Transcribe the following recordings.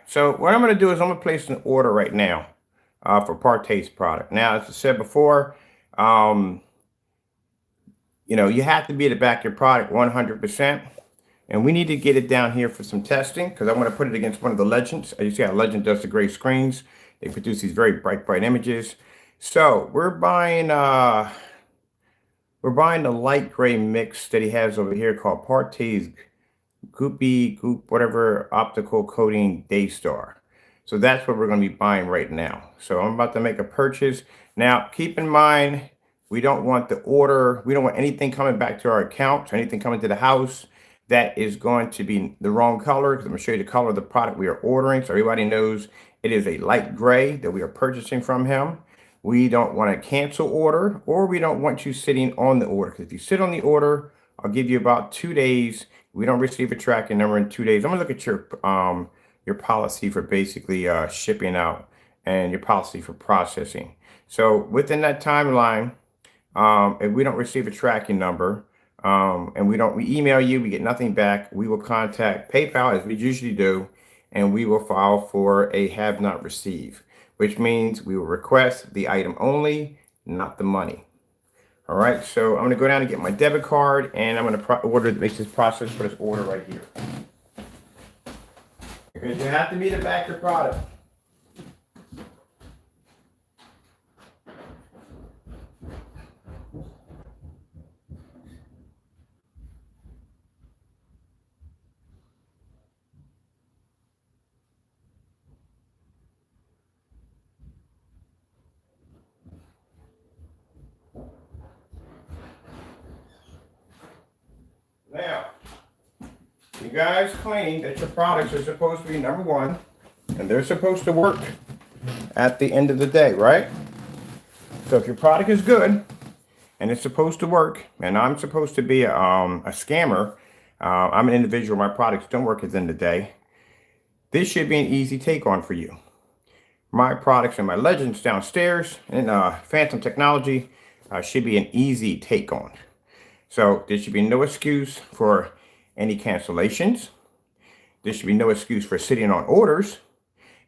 So what I'm going to do is I'm going to place an order right now for Partay's product. Now, as I said before, um, you have to be to back your product 100%. And we need to get it down here for some testing because I want to put it against one of the Legends. As you see how Legend does the gray screens. They produce these very bright images. So we're buying the light gray mix that he has over here called Partay's Goop, whatever optical coating Daystar. So that's what we're going to be buying right now. So I'm about to make a purchase. Now, keep in mind, we don't want anything coming back to our account, anything coming to the house that is going to be the wrong color, because I'm going to show you the color of the product we are ordering so everybody knows it is a light gray that we are purchasing from him. We don't want to cancel order, or we don't want you sitting on the order. Because if you sit on the order, I'll give you about 2 days. We don't receive a tracking number in 2 days. I'm gonna look at your policy for basically shipping out and your policy for processing. So within that timeline, if we don't receive a tracking number, and we email you, we get nothing back, we will contact PayPal as we usually do, and we will file for a have not received, which means we will request the item only, not the money. All right, so I'm gonna go down and get my debit card, and I'm gonna make this process for this order right here. Because you have to be to back your product. Now, you guys claim that your products are supposed to be number one, and they're supposed to work at the end of the day, right? So if your product is good and it's supposed to work, and I'm supposed to be a scammer, I'm an individual, my products don't work at the end of the day, this should be an easy take on for you. My products and my Legends downstairs in Phantom Technology should be an easy take on. So there should be no excuse for any cancellations. There should be no excuse for sitting on orders.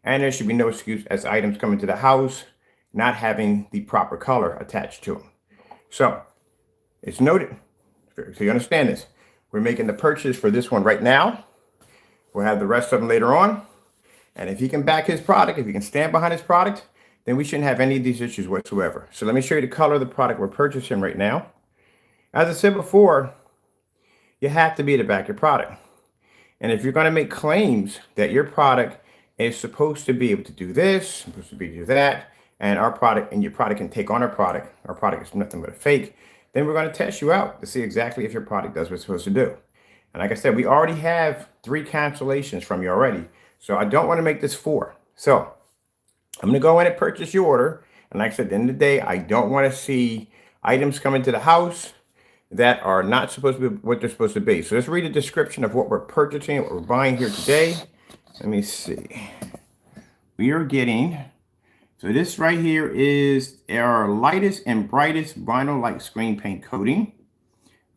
And there should be no excuse as items come into the house not having the proper color attached to them. So it's noted, so you understand this. We're making the purchase for this one right now. We'll have the rest of them later on. And if he can back his product, if he can stand behind his product, then we shouldn't have any of these issues whatsoever. So let me show you the color of the product we're purchasing right now. As I said before, you have to be to back your product. And if you're going to make claims that your product is supposed to be able to do this, supposed to be able to do that, and your product can take on our product is nothing but a fake, then we're going to test you out to see exactly if your product does what it's supposed to do. And like I said, we already have 3 cancellations from you already. So I don't want to make this 4. So I'm going to go in and purchase your order. And like I said, at the end of the day, I don't want to see items come into the house that are not supposed to be what they're supposed to be. So let's read the description of what we're purchasing, what we're buying here today. Let me see. We are getting, so this right here is our lightest and brightest vinyl light screen paint coating.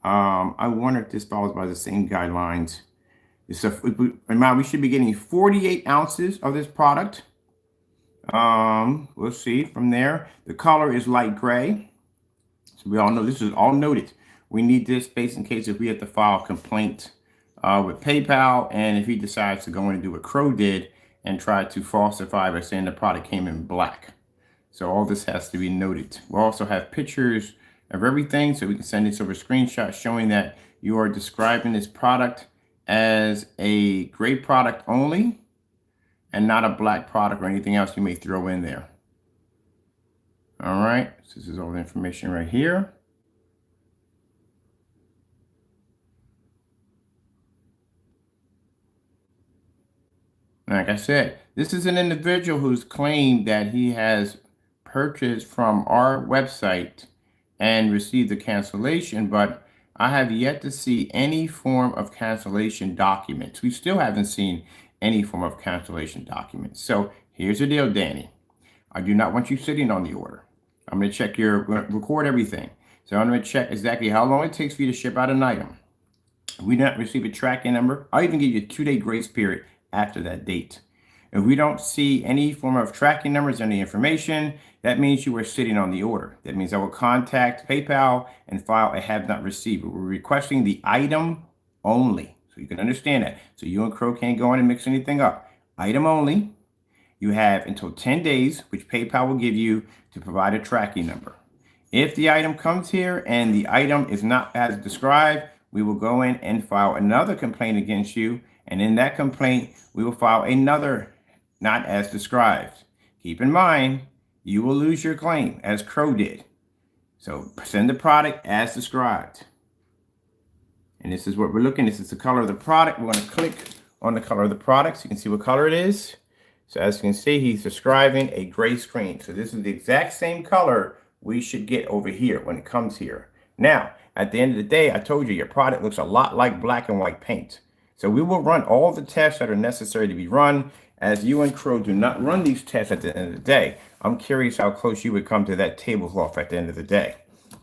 I wonder if this follows by the same guidelines. We should be getting 48 ounces of this product. We'll see from there. The color is light gray. So we all know this is all noted. We need this space in case if we have to file a complaint with PayPal, and if he decides to go in and do what Crow did and try to falsify by saying the product came in black. So all this has to be noted. We'll also have pictures of everything, so we can send this over screenshots showing that you are describing this product as a gray product only and not a black product or anything else you may throw in there. All right, so this is all the information right here. Like I said, this is an individual who's claimed that he has purchased from our website and received the cancellation, but I have yet to see any form of cancellation documents. We still haven't seen any form of cancellation documents. So here's the deal, Danny. I do not want you sitting on the order. I'm going to record everything. So I'm going to check exactly how long it takes for you to ship out an item. If we don't receive a tracking number, I'll even give you a 2-day grace period after that date. If we don't see any form of tracking numbers, any information, that means you are sitting on the order. That means I will contact PayPal and file a have not received. We're requesting the item only. So you can understand that. So you and Crow can't go in and mix anything up. Item only. You have until 10 days, which PayPal will give you, to provide a tracking number. If the item comes here and the item is not as described, we will go in and file another complaint against you. And in that complaint, we will file another not as described. Keep in mind, you will lose your claim as Crow did. So send the product as described. And this is what we're looking. This is the color of the product. We're going to click on the color of the product so you can see what color it is. So as you can see, he's describing a gray screen. So this is the exact same color we should get over here when it comes here. Now, at the end of the day, I told you your product looks a lot like black and white paint. So we will run all the tests that are necessary to be run. As you and Crow do not run these tests at the end of the day, I'm curious how close you would come to that tablecloth at the end of the day.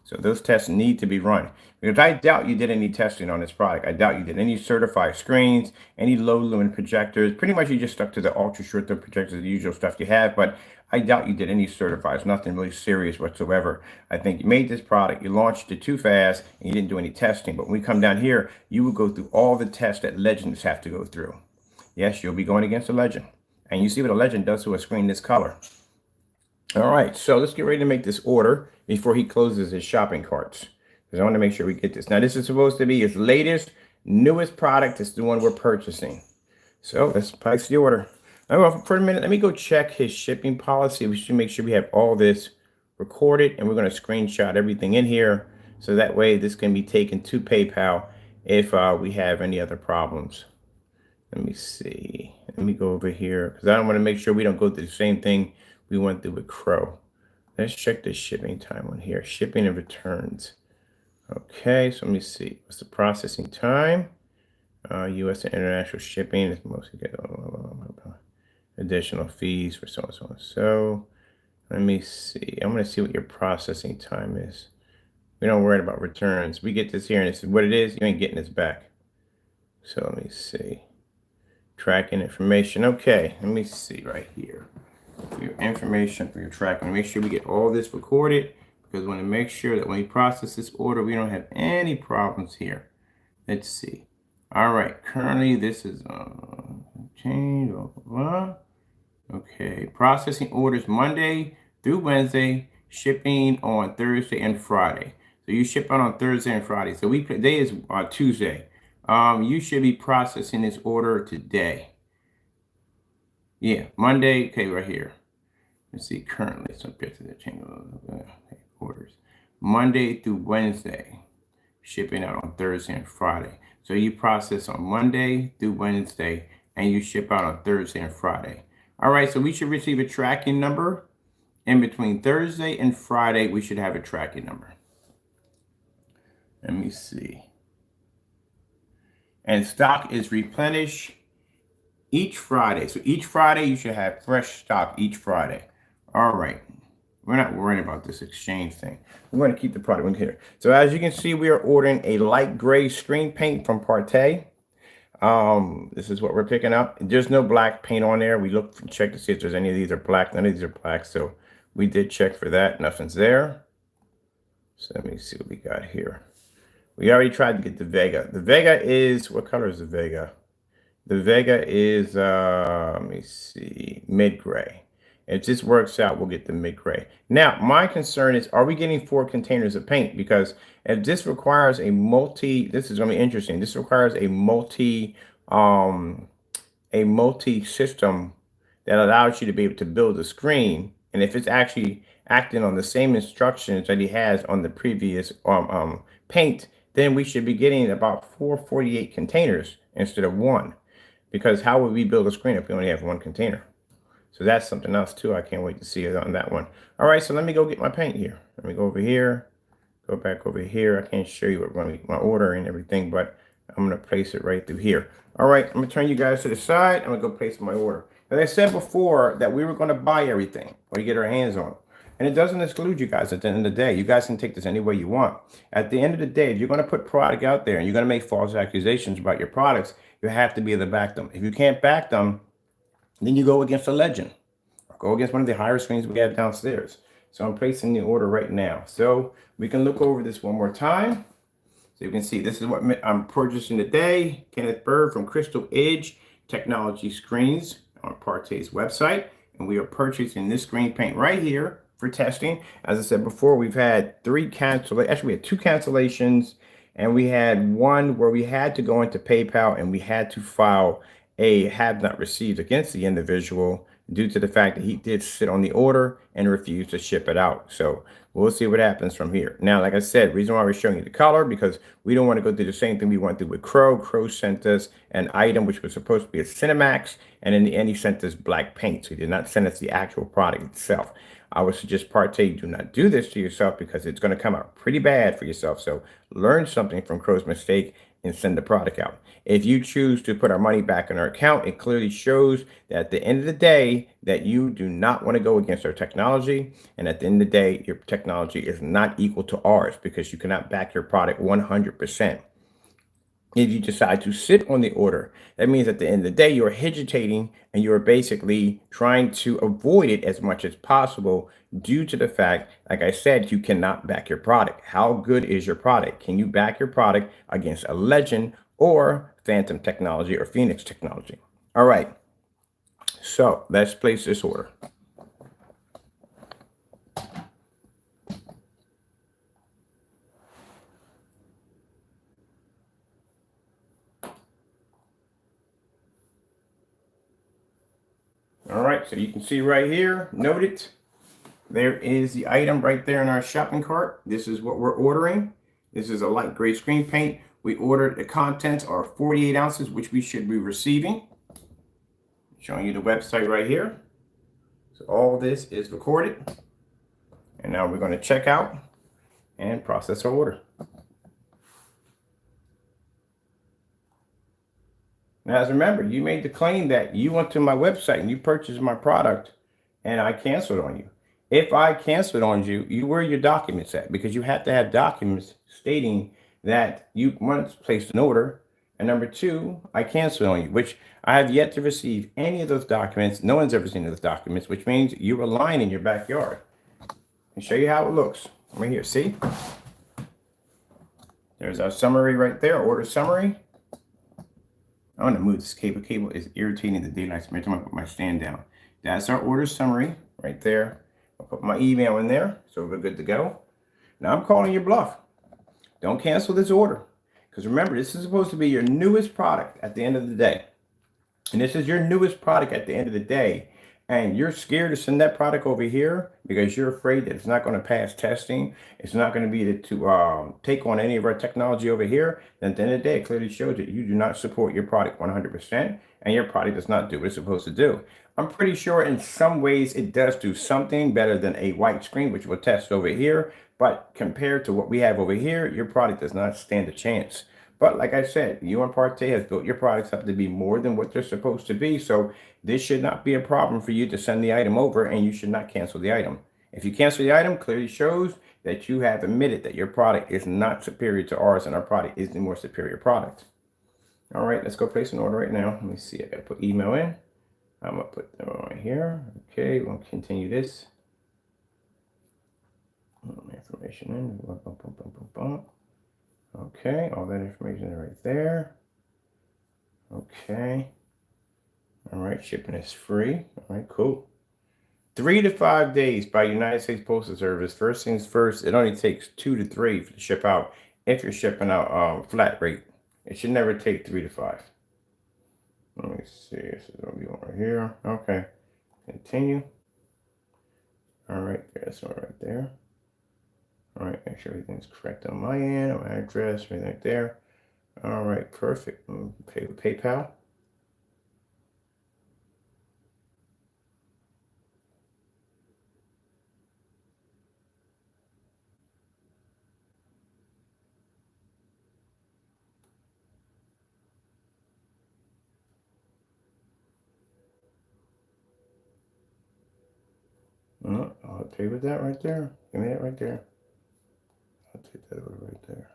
So those tests need to be run. Because I doubt you did any testing on this product. I doubt you did any certified screens, any low lumen projectors. Pretty much you just stuck to the ultra short throw projectors, the usual stuff you have, but I doubt you did any certifieds, nothing really serious whatsoever. I think you made this product, you launched it too fast, and you didn't do any testing. But when we come down here, you will go through all the tests that legends have to go through. Yes, you'll be going against a legend. And you see what a legend does to a screen this color. All right, so let's get ready to make this order before he closes his shopping carts. Because I want to make sure we get this. Now, this is supposed to be his latest, newest product. It's the one we're purchasing. So let's place the order. Now, for a minute, let me go check his shipping policy. We should make sure we have all this recorded. And we're going to screenshot everything in here. So that way this can be taken to PayPal if we have any other problems. Let me see. Let me go over here. Because I don't want to make sure we don't go through the same thing we went through with Crow. Let's check the shipping time on here. Shipping and returns. Okay, so let me see. What's the processing time? U.S. and international shipping is mostly get additional fees for so and so and so. Let me see. I'm going to see what your processing time is. We don't worry about returns. We get this here, and this is what it is. You ain't getting this back. So let me see. Tracking information. Okay, let me see right here. For your information, for your tracking. Make sure we get all this recorded. Because we want to make sure that when we process this order, we don't have any problems here. Let's see. All right. Currently, this is change. Okay. Processing orders Monday through Wednesday. Shipping on Thursday and Friday. So you ship out on Thursday and Friday. So today is Tuesday. You should be processing this order today. Yeah. Monday. Okay. Right here. Let's see. Currently, subject to the change of orders Monday through Wednesday, shipping out on Thursday and Friday. So you process on Monday through Wednesday and you ship out on Thursday and Friday. All right, so we should receive a tracking number. In between Thursday and Friday, we should have a tracking number. Let me see. And stock is replenished each Friday. So each Friday, you should have fresh stock each Friday. All right. We're not worrying about this exchange thing. We're going to keep the product in here. So as you can see, we are ordering a light gray screen paint from PARTAY. This is what we're picking up. There's no black paint on there. We looked and checked to see if there's any of these are black. None of these are black. So we did check for that. Nothing's there. So let me see what we got here. We already tried to get the Vega. The Vega is, what color is the Vega? The Vega is, let me see, mid-gray. If this works out, we'll get the mid-gray. Now, my concern is, are we getting 4 containers of paint? Because if this requires a this is going to be interesting. This requires a multi-system that allows you to be able to build a screen. And if it's actually acting on the same instructions that he has on the previous paint, then we should be getting about 448 containers instead of 1. Because how would we build a screen if we only have 1 container? So that's something else too. I can't wait to see it on that one. All right, so let me go get my paint here. Let me go over here, go back over here. I can't show you what my order and everything, but I'm gonna place it right through here. All right, I'm gonna turn you guys to the side. I'm gonna go place my order. As I said before, that we were gonna buy everything or to get our hands on it. And it doesn't exclude you guys at the end of the day. You guys can take this any way you want. At the end of the day, if you're gonna put product out there and you're gonna make false accusations about your products, you have to be able to back them. If you can't back them, Then you go against a legend, or go against one of the higher screens we have downstairs. So I'm placing the order right now. So we can look over this one more time. So you can see this is what I'm purchasing today. Kenneth Bird from Crystal Edge Technology Screens on Partay's website. And we are purchasing this screen paint right here for testing. As I said before, we've had actually we had 2 cancellations, and we had one where we had to go into PayPal and we had to file a have not received against the individual due to the fact that he did sit on the order and refused to ship it out. So we'll see what happens from here. Now, like I said, reason why we're showing you the color, because we don't want to go through the same thing we went through with Crow. Crow sent us an item which was supposed to be a Cinemax, and in the end he sent us black paint. So he did not send us the actual product itself. I would suggest Partay do not do this to yourself, because it's going to come out pretty bad for yourself. So learn something from Crow's mistake and send the product out. If you choose to put our money back in our account, it clearly shows that at the end of the day that you do not want to go against our technology. And at the end of the day, your technology is not equal to ours, because you cannot back your product 100%. If you decide to sit on the order, that means at the end of the day, you're hesitating and you're basically trying to avoid it as much as possible, due to the fact, like I said, you cannot back your product. How good is your product? Can you back your product against a legend or Phantom technology or Phoenix technology? All right, so let's place this order. All right, so you can see right here, noted, there is the item right there in our shopping cart. This is what we're ordering. This is a light gray screen paint. We ordered, the contents are 48 ounces, which we should be receiving. Showing you the website right here. So all this is recorded. And now we're going to check out and process our order. Now, as remember, you made the claim that you went to my website and you purchased my product and I canceled on you. If I canceled on you, where are your documents at? Because you have to have documents stating that you once placed an order, and number 2, I canceled on you, which I have yet to receive any of those documents. No one's ever seen those documents, which means you were lying in your backyard. I'll show you how it looks. Right here, see? There's our summary right there, order summary. I want to move this cable. Cable is irritating the daylight. Every time I put my stand down. That's our order summary right there. I'll put my email in there, so we're good to go. Now I'm calling your bluff. Don't cancel this order, because remember, this is supposed to be your newest product at the end of the day. And this is your newest product at the end of the day. And you're scared to send that product over here because you're afraid that it's not going to pass testing. It's not going to be to take on any of our technology over here. Then at the end of the day, it clearly shows that you do not support your product 100%, and your product does not do what it's supposed to do. I'm pretty sure in some ways it does do something better than a white screen, which we'll test over here. But compared to what we have over here, your product does not stand a chance. But like I said, you and Partay has built your products up to be more than what they're supposed to be. So this should not be a problem for you to send the item over, and you should not cancel the item. If you cancel the item, clearly shows that you have admitted that your product is not superior to ours, and our product is the more superior product. All right, let's go place an order right now. Let me see. I got to put email in. I'm going to put them right here. Okay, we'll continue this. Information in. Okay, all that information is right there. Okay. All right, shipping is free. All right, cool. 3 to 5 days by United States Postal Service. First things first, it only takes 2 to 3 to ship out if you're shipping out flat rate. It should never take 3 to 5. Let me see. This is going to be one right here. Okay. Continue. All right, there's one right there. All right, make sure everything's correct on my end, my address, everything right there. All right, perfect. Pay with PayPal. I'll pay with that right there. Give me that right there. I'll take that over right there.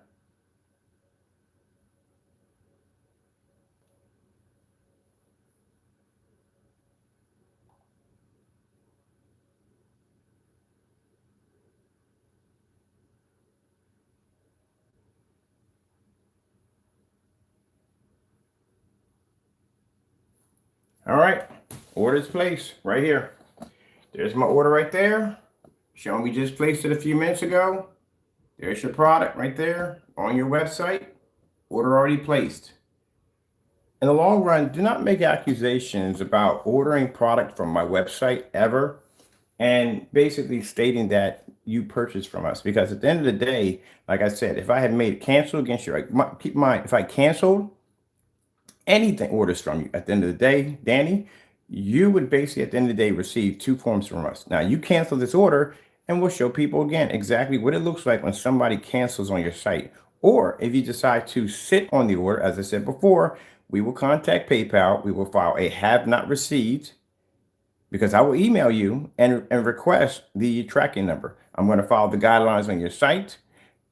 All right, order's placed right here. There's my order right there, showing we just placed it a few minutes ago. There's your product right there on your website. Order already placed. In the long run, do not make accusations about ordering product from my website ever and basically stating that you purchased from us. Because at the end of the day, like I said, if I had made cancel against you, keep in mind, if I canceled anything orders from you, at the end of the day, Danny, you would basically at the end of the day receive two forms from us. Now you cancel this order and we'll show people again exactly what it looks like when somebody cancels on your site. Or if you decide to sit on the order, as I said before, we will contact PayPal. We will file a have not received because I will email you and request the tracking number. I'm going to follow the guidelines on your site.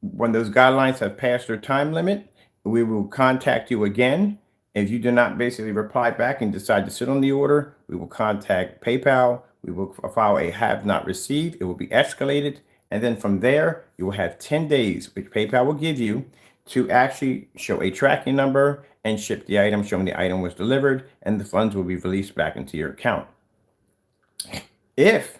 When those guidelines have passed their time limit, we will contact you again. If you do not basically reply back and decide to sit on the order, we will contact PayPal. We will file a have not received. It will be escalated. And then from there, you will have 10 days, which PayPal will give you to actually show a tracking number and ship the item, showing the item was delivered, and the funds will be released back into your account. If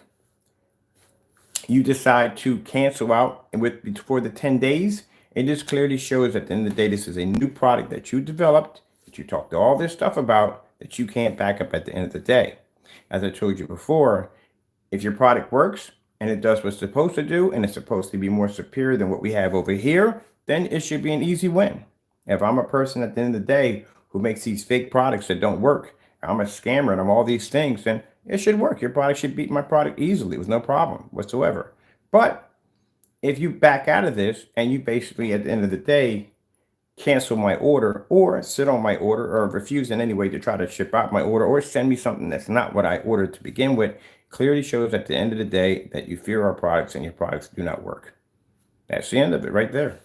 you decide to cancel out before the 10 days, it just clearly shows at the end of the day, this is a new product that you developed, that you talked all this stuff about, that you can't back up at the end of the day. As I told you before, if your product works and it does what it's supposed to do, and it's supposed to be more superior than what we have over here, then it should be an easy win. If I'm a person at the end of the day who makes these fake products that don't work, I'm a scammer and I'm all these things, then it should work. Your product should beat my product easily with no problem whatsoever. But if you back out of this and you basically at the end of the day cancel my order or sit on my order or refuse in any way to try to ship out my order or send me something that's not what I ordered to begin with, clearly shows at the end of the day that you fear our products and your products do not work. That's the end of it right there.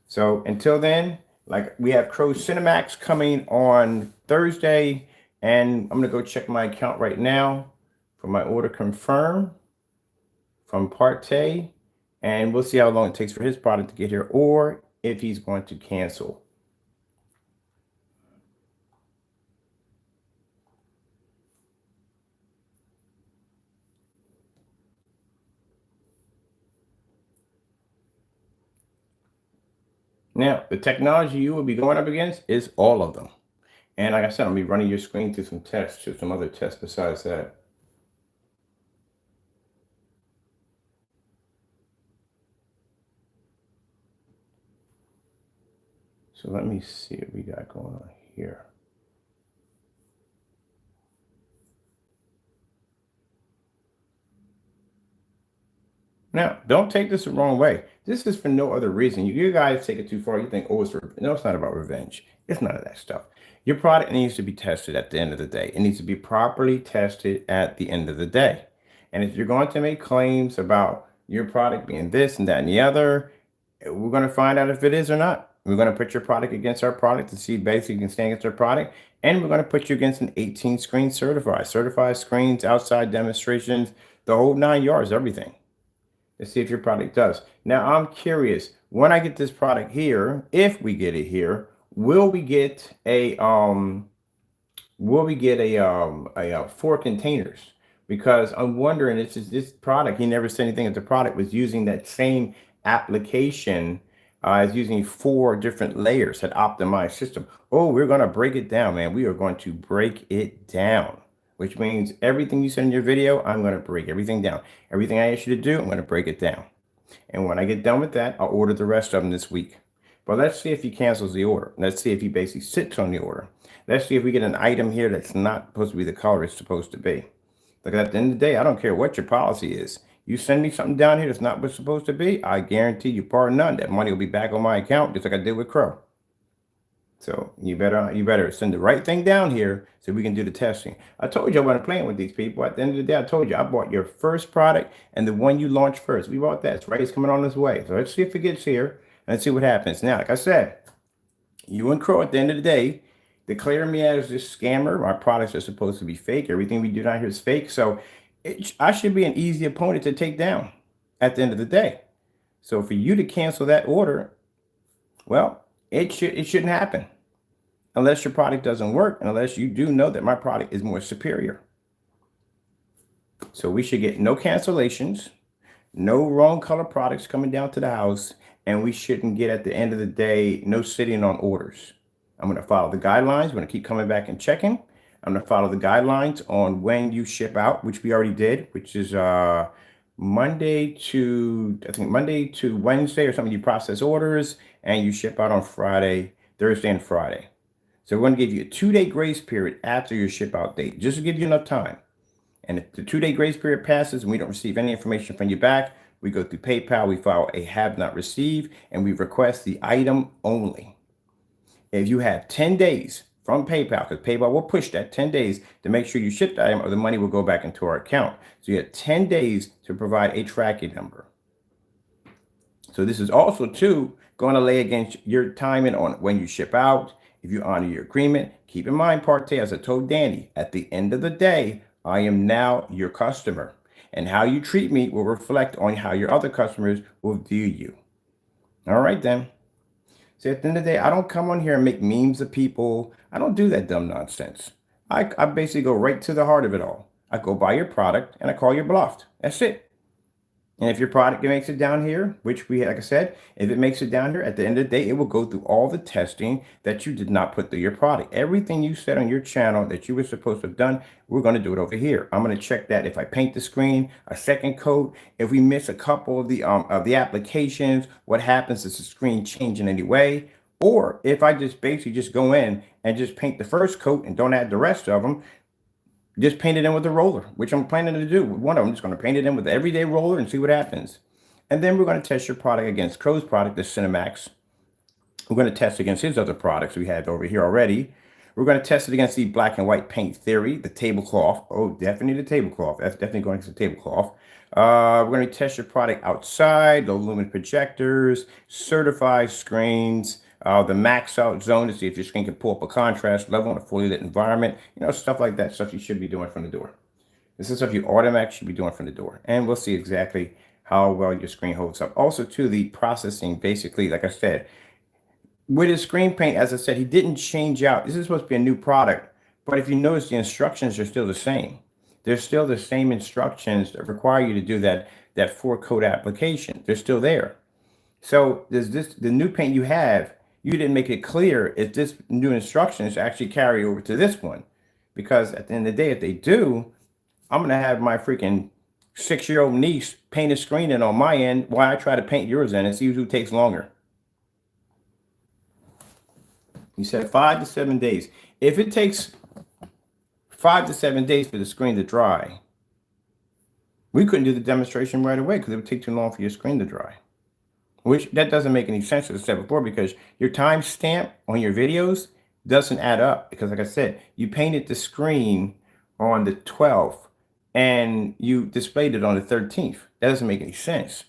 So until then, like we have Crow Cinemax coming on Thursday, and I'm gonna go check my account right now for my order confirm from PARTAY, and we'll see how long it takes for his product to get here or if he's going to cancel. Now, the technology you will be going up against is all of them. And like I said, I'll be running your screen through some tests, to some other tests besides that. So let me see what we got going on here. Now, don't take this the wrong way. This is for no other reason. You guys take it too far. You think, oh, no, it's not about revenge. It's none of that stuff. Your product needs to be tested at the end of the day. It needs to be properly tested at the end of the day. And if you're going to make claims about your product being this and that and the other, we're going to find out if it is or not. We're going to put your product against our product to see basically you can stand against our product. And we're going to put you against an 18 screen certified screens, outside demonstrations, the whole 9 yards, everything. Let's see if your product does. Now, I'm curious, when I get this product here, if we get it here, will we get a 4 containers? Because I'm wondering, this product, he never said anything if the product was using that same application as using 4 different layers, that optimized system. Oh, we're going to break it down, man. We are going to break it down, which means everything you said in your video, I'm going to break everything down. Everything I asked you to do, I'm going to break it down. And when I get done with that, I'll order the rest of them this week. But let's see if he cancels the order. Let's see if he basically sits on the order. Let's see if we get an item here that's not supposed to be the color it's supposed to be. Look, at the end of the day, I don't care what your policy is. You send me something down here that's not what's supposed to be, I guarantee you, bar none, that money will be back on my account, just like I did with Crow. So you better send the right thing down here so we can do the testing. I told you I wasn't playing with these people. At the end of the day, I told you I bought your first product and the one you launched first. We bought that. It's right. It's coming on its way. So let's see if it gets here and see what happens. Now, like I said, you and Crow at the end of the day declare me as this scammer. My products are supposed to be fake. Everything we do down here is fake. So I should be an easy opponent to take down at the end of the day. So for you to cancel that order, well, it shouldn't happen. unless your product doesn't work and unless you do know that my product is more superior. So we should get no cancellations, no wrong color products coming down to the house, and we shouldn't get, at the end of the day, no sitting on orders. I'm going to follow the guidelines. We're going to keep coming back and checking. I'm going to follow the guidelines on when you ship out, which we already did, which is Monday to Wednesday or something. You process orders and you ship out on Thursday and Friday. So we're going to give you a 2-day grace period after your ship out date, just to give you enough time. And if the 2-day grace period passes and we don't receive any information from you back, we go through PayPal, we file a have not received, and we request the item only. If you have 10 days from PayPal, because PayPal will push that 10 days to make sure you ship the item, or the money will go back into our account. So you have 10 days to provide a tracking number. So this is also, too, going to lay against your timing on when you ship out. If you honor your agreement, keep in mind, Partay, as I told Danny, at the end of the day, I am now your customer, and how you treat me will reflect on how your other customers will view you. All right, then. So at the end of the day, I don't come on here and make memes of people. I don't do that dumb nonsense. I basically go right to the heart of it all. I go buy your product and I call you bluffed. That's it. And if your product makes it down here, which like I said, if it makes it down here, at the end of the day, it will go through all the testing that you did not put through your product. Everything you said on your channel that you were supposed to have done, we're going to do it over here. I'm going to check that if I paint the screen, a second coat, if we miss a couple of the applications, what happens is the screen change in any way, or if I just basically just go in and just paint the first coat and don't add the rest of them. Just paint it in with a roller, which I'm planning to do. One of them, I'm just going to paint it in with the everyday roller and see what happens. And then we're going to test your product against Crow's product, the Cinemax. We're going to test against his other products we have over here already. We're going to test it against the black and white paint theory, the tablecloth. Oh, definitely the tablecloth. That's definitely going against the tablecloth. We're going to test your product outside, low lumen projectors, certified screens, the max out zone to see if your screen can pull up a contrast level in a fully lit environment, stuff like that, stuff you should be doing from the door. This is stuff you automatically should be doing from the door. And we'll see exactly how well your screen holds up. Also, to the processing, basically, like I said, with his screen paint, as I said, he didn't change out. This is supposed to be a new product, but if you notice, the instructions are still the same. They're still the same instructions that require you to do that 4-coat application. They're still there. So the new paint you have, you didn't make it clear if this new instructions actually carry over to this one. Because at the end of the day, if they do, I'm going to have my freaking 6-year-old niece paint a screen in on my end while I try to paint yours in and see who takes longer. You said 5 to 7 days. If it takes 5 to 7 days for the screen to dry, we couldn't do the demonstration right away because it would take too long for your screen to dry. Which that doesn't make any sense, as I said before, because your time stamp on your videos doesn't add up. Because like I said, you painted the screen on the 12th and you displayed it on the 13th. That doesn't make any sense.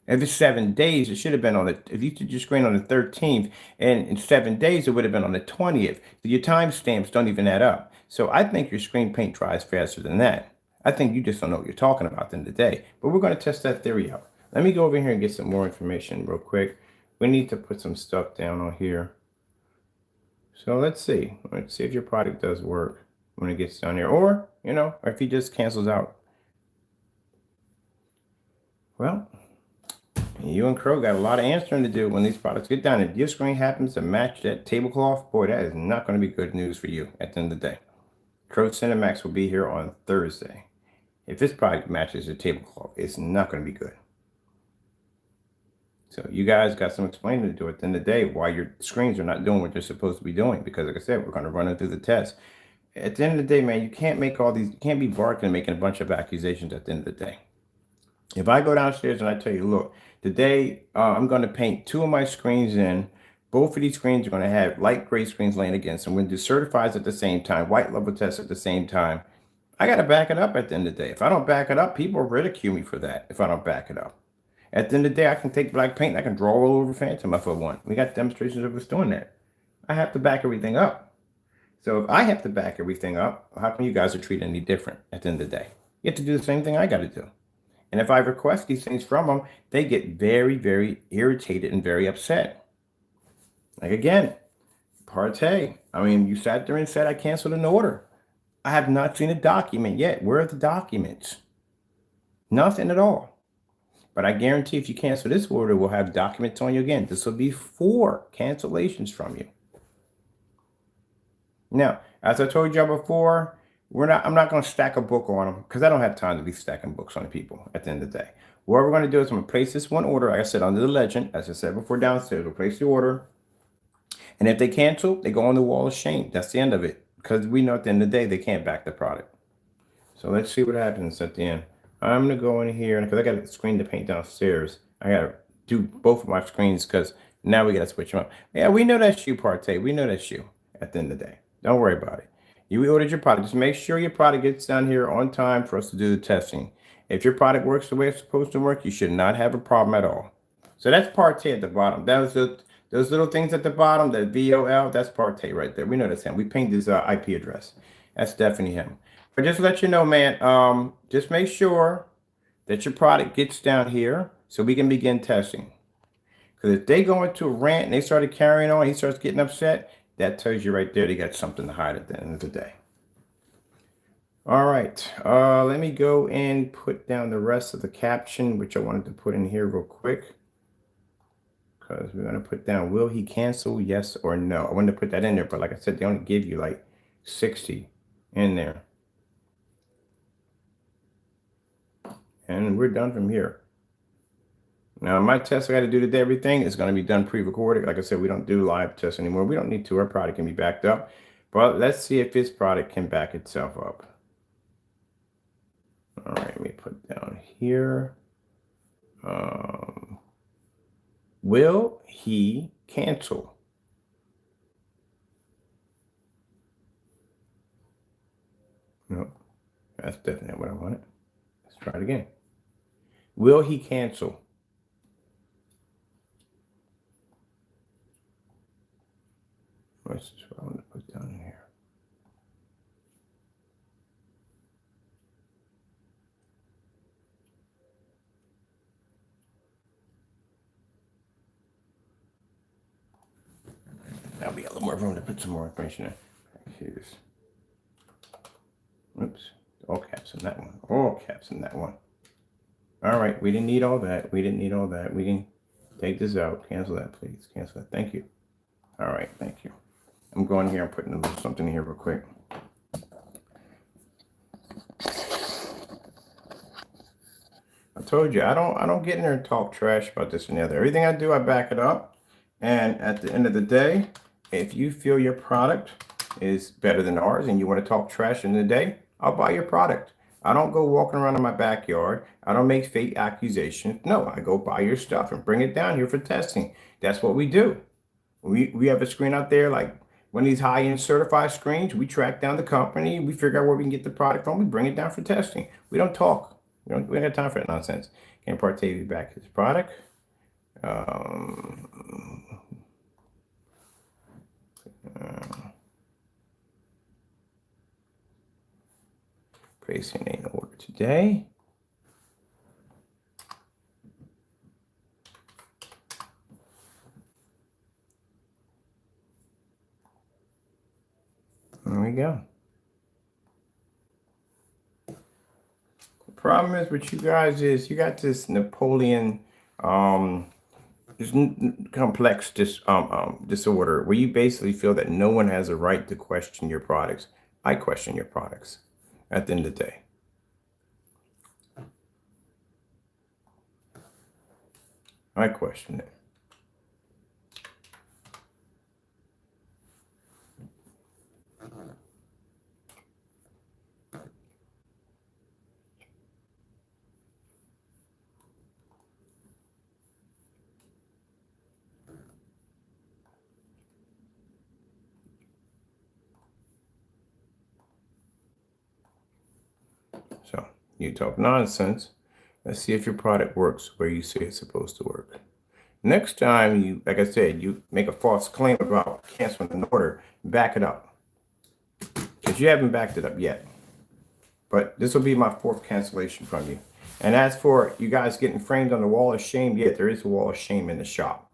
If it's 7 days, it should have been if you did your screen on the 13th, and in 7 days, it would have been on the 20th. So your time stamps don't even add up. So I think your screen paint dries faster than that. I think you just don't know what you're talking about at the end of the day. But we're going to test that theory out. Let me go over here and get some more information real quick. We need to put some stuff down on here. So let's see. Let's see if your product does work when it gets down here. Or if he just cancels out. Well, you and Crow got a lot of answering to do when these products get down. If your screen happens to match that tablecloth, boy, that is not going to be good news for you at the end of the day. Crow Cinemax will be here on Thursday. If this product matches the tablecloth, it's not going to be good. So you guys got some explaining to do at the end of the day why your screens are not doing what they're supposed to be doing. Because like I said, we're going to run it through the test. At the end of the day, man, you can't make you can't be barking and making a bunch of accusations at the end of the day. If I go downstairs and I tell you, look, today I'm going to paint 2 of my screens in. Both of these screens are going to have light gray screens laying against them. We're going to do certifies at the same time, white level tests at the same time. I got to back it up at the end of the day. If I don't back it up, people ridicule me for that if I don't back it up. At the end of the day, I can take black paint and I can draw all over Phantom if I want. We got demonstrations of us doing that. I have to back everything up. So if I have to back everything up, how come you guys are treated any different at the end of the day? You have to do the same thing I got to do. And if I request these things from them, they get very, very irritated and very upset. Like again, Partay. I mean, you sat there and said I canceled an order. I have not seen a document yet. Where are the documents? Nothing at all. But I guarantee if you cancel this order, we'll have documents on you again. This will be 4 cancellations from you. Now, as I told y'all before, I'm not going to stack a book on them because I don't have time to be stacking books on people at the end of the day. What we're going to do is I'm going to place this one order, like I said, under the legend, as I said before downstairs. We'll place the order. And if they cancel, they go on the wall of shame. That's the end of it. Because we know at the end of the day, they can't back the product. So let's see what happens at the end. I'm going to go in here, because I got a screen to paint downstairs. I got to do both of my screens because now we got to switch them up. Yeah, we know that's you, Partay. We know that's you at the end of the day. Don't worry about it. You ordered your product. Just make sure your product gets down here on time for us to do the testing. If your product works the way it's supposed to work, you should not have a problem at all. So that's Partay at the bottom. That was those little things at the bottom, that VOL, that's Partay right there. We know that's him. We pinged his IP address. That's definitely him. But just to let you know, man, just make sure that your product gets down here so we can begin testing. Because if they go into a rant and they started carrying on, he starts getting upset, that tells you right there they got something to hide at the end of the day. All right, let me go and put down the rest of the caption, which I wanted to put in here real quick. Because we're going to put down, will he cancel, yes or no? I wanted to put that in there, but like I said, they only give you like 60 in there. And we're done from here. Now, my test I got to do today, everything is going to be done pre-recorded. Like I said, we don't do live tests anymore. We don't need to. Our product can be backed up. But let's see if this product can back itself up. All right, let me put down here. Will he cancel? No, that's definitely what I wanted. Let's try it again. Will he cancel? This is what I want to put down here. That'll be a little more room to put some more information in. Here's, oops, all caps in that one. All caps in that one. All right, we didn't need all that. We didn't need all that. We can take this out. Cancel that, please. Cancel that. Thank you. All right, thank you. I'm going here and putting a little something here real quick. I told you I don't get in there and talk trash about this and the other. Everything I do, I back it up. And at the end of the day, if you feel your product is better than ours and you want to talk trash in the day, I'll buy your product. I don't go walking around in my backyard. I don't make fake accusations. No, I go buy your stuff and bring it down here for testing. That's what we do. We have a screen out there like one of these high-end certified screens. We track down the company. We figure out where we can get the product from. We bring it down for testing. We don't talk. We don't have time for that nonsense. Can Partay AV back his product? Placing an order today. There we go. The problem is with you guys is you got this Napoleon this complex disorder where you basically feel that no one has a right to question your products. I question your products at the end of the day. I question it. So you talk nonsense. Let's see if your product works where you say it's supposed to work. Next time you, like I said, you make a false claim about canceling an order, back it up. Because you haven't backed it up yet. But this will be my 4th cancellation from you. And as for you guys getting framed on the wall of shame, yeah, there is a wall of shame in the shop.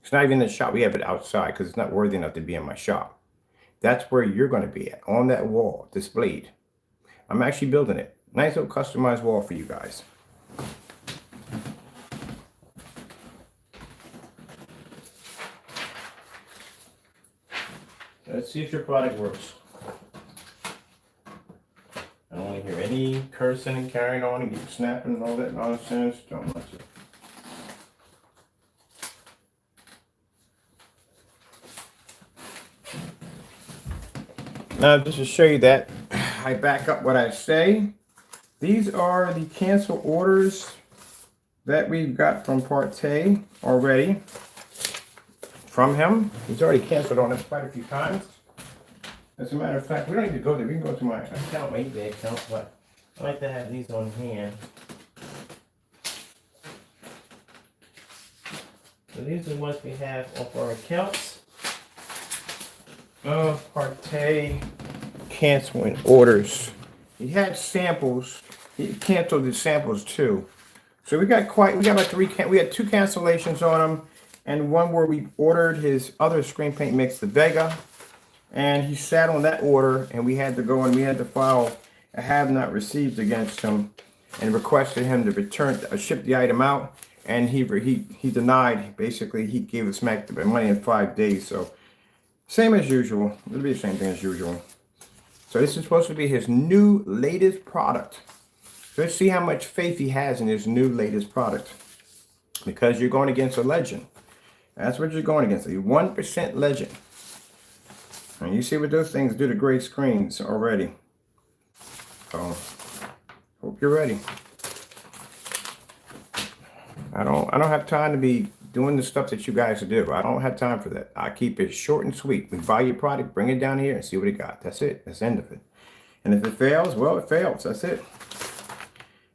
It's not even in the shop. We have it outside because it's not worthy enough to be in my shop. That's where you're going to be at, on that wall, displayed. I'm actually building it. Nice little customized wall for you guys. Let's see if your product works. I don't want to hear any cursing and carrying on and keep snapping and all that nonsense. Don't want to. Now, just to show you that, I back up what I say. These are the cancel orders that we've got from PARTAY already. From him. He's already canceled on us quite a few times. As a matter of fact, we don't need to go there. We can go to my account, my eBay account, but I like to have these on hand. So these are the ones we have off our accounts. PARTAY canceling orders. He had samples. He canceled the samples too. So we got about we had 2 cancellations on them, and one where we ordered his other screen paint mix, the Vega, and he sat on that order, and we had to go and we had to file a have not received against him and requested him to return, ship the item out, and he denied. Basically, he gave us back the money in 5 days. So same as usual. It'll be the same thing as usual. So this is supposed to be his new latest product. Let's see how much faith he has in his new latest product, because you're going against a legend. That's what you're going against, a 1% legend. And you see what those things do to gray screens already. So, hope you're ready. I don't have time to be doing the stuff that you guys do. I don't have time for that. I keep it short and sweet. We buy your product, bring it down here, and see what it got. That's it. That's the end of it. And if it fails, well, it fails. That's it.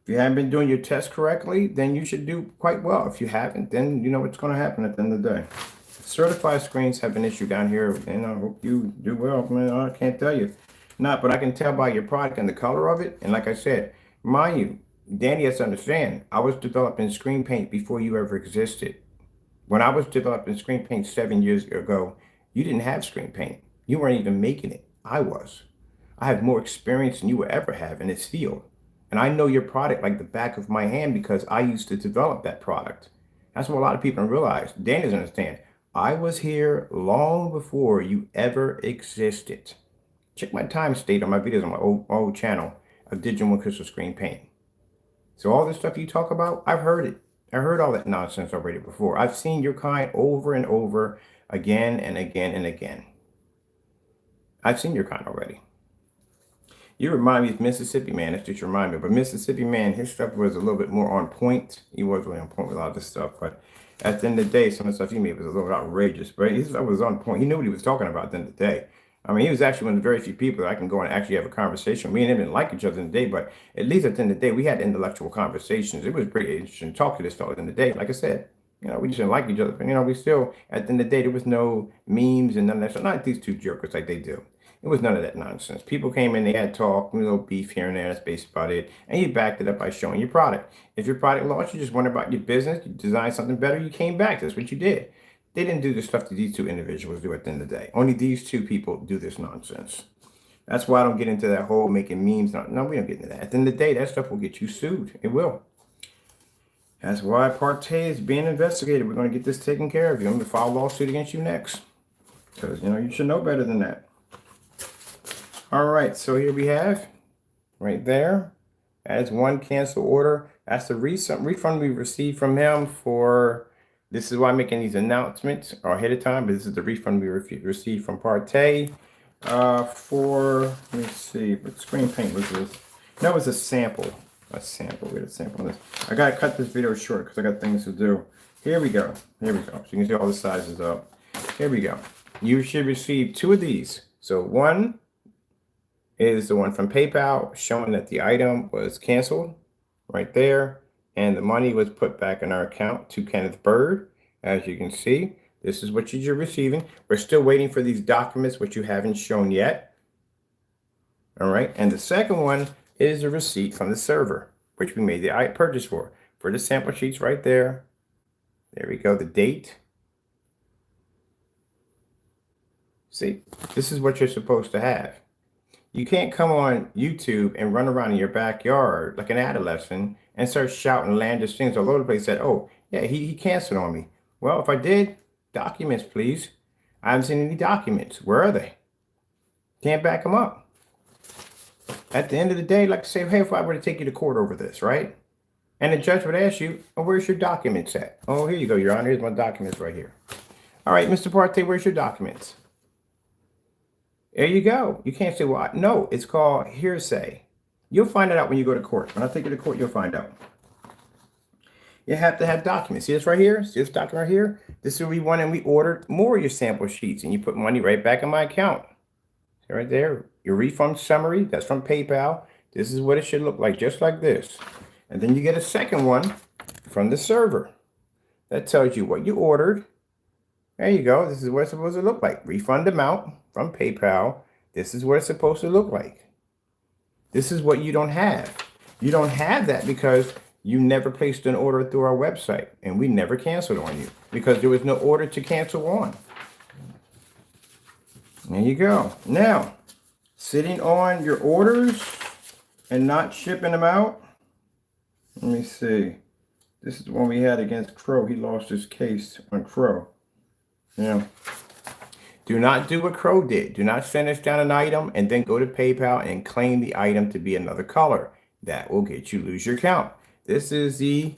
If you haven't been doing your test correctly, then you should do quite well. If you haven't, then you know what's going to happen at the end of the day. Certified screens have been issued down here, and I hope you do well. Man, I can't tell you. Not, but I can tell by your product and the color of it. And like I said, mind you, Danny has to understand, I was developing screen paint before you ever existed. When I was developing screen paint 7 years ago, you didn't have screen paint. You weren't even making it. I was. I have more experience than you will ever have in this field. And I know your product like the back of my hand because I used to develop that product. That's what a lot of people don't realize. Dan doesn't understand. I was here long before you ever existed. Check my time state on my videos on my old channel of Digital and Crystal Screen Paint. So all this stuff you talk about, I've heard it. I heard all that nonsense already before. I've seen your kind over and over again and again and again. I've seen your kind already. You remind me of Mississippi Man. That's just you remind me. But Mississippi Man, his stuff was a little bit more on point. He was really on point with a lot of this stuff. But at the end of the day, some of the stuff he made was a little outrageous. But his stuff was on point. He knew what he was talking about at the end of the day. I mean, he was actually one of the very few people that I can go and actually have a conversation. Me and him didn't like each other in the day, but at least at the end of the day, we had intellectual conversations. It was pretty interesting to talk to this fellow at the end of the day. Like I said, you know, we just didn't like each other. But, you know, we still, at the end of the day, there was no memes and none of that stuff. Not these two jokers like they do. It was none of that nonsense. People came in, they had talk, a little beef here and there. That's basically about it. And you backed it up by showing your product. If your product lost, you just went about your business. You designed something better. You came back. That's what you did. They didn't do the stuff that these two individuals do at the end of the day. Only these two people do this nonsense. That's why I don't get into that whole making memes. No, we don't get into that. At the end of the day, that stuff will get you sued. It will. That's why PARTAY is being investigated. We're going to get this taken care of. You're going to file a lawsuit against you next. Because, you know, you should know better than that. All right, so here we have, right there, as one cancel order. That's the refund we received from him for, this is why I'm making these announcements ahead of time, but this is the refund we received from PARTAY for, let me see, what screen paint was this? That was a sample. We had a sample on this. I got to cut this video short because I got things to do. Here we go. Here we go. So you can see all the sizes up. Here we go. You should receive 2 of these. So one is the one from PayPal showing that the item was canceled right there. And the money was put back in our account to Kenneth Bird. As you can see, this is what you're receiving. We're still waiting for these documents, which you haven't shown yet. All right. And the second one is a receipt from the server, which we made the purchase for the sample sheets right there. There we go. The date. See, this is what you're supposed to have. You can't come on YouTube and run around in your backyard like an adolescent and start shouting outlandish things all over the place that, oh, yeah, he canceled on me. Well, if I did, documents, please. I haven't seen any documents. Where are they? Can't back them up. At the end of the day, like to say, hey, if I were to take you to court over this, right? And the judge would ask you, oh, where's your documents at? Oh, here you go, Your Honor. Here's my documents right here. All right, Mr. Partay, where's your documents? There you go. You can't say, well, no, it's called hearsay. You'll find it out when you go to court. When I take you to court, you'll find out. You have to have documents. See this right here? See this document right here? This is where we went and we ordered more of your sample sheets and you put money right back in my account. See right there, your refund summary, that's from PayPal. This is what it should look like, just like this. And then you get a second one from the server that tells you what you ordered. There you go. This is what it's supposed to look like. Refund amount from PayPal. This is what it's supposed to look like. This is what you don't have. You don't have that because you never placed an order through our website and we never canceled on you because there was no order to cancel on. There you go. Now, sitting on your orders and not shipping them out. Let me see. This is the one we had against Crow. He lost his case on Crow. Yeah. Do not do what Crow did. Do not send us down an item and then go to PayPal and claim the item to be another color. That will get you lose your account. This is the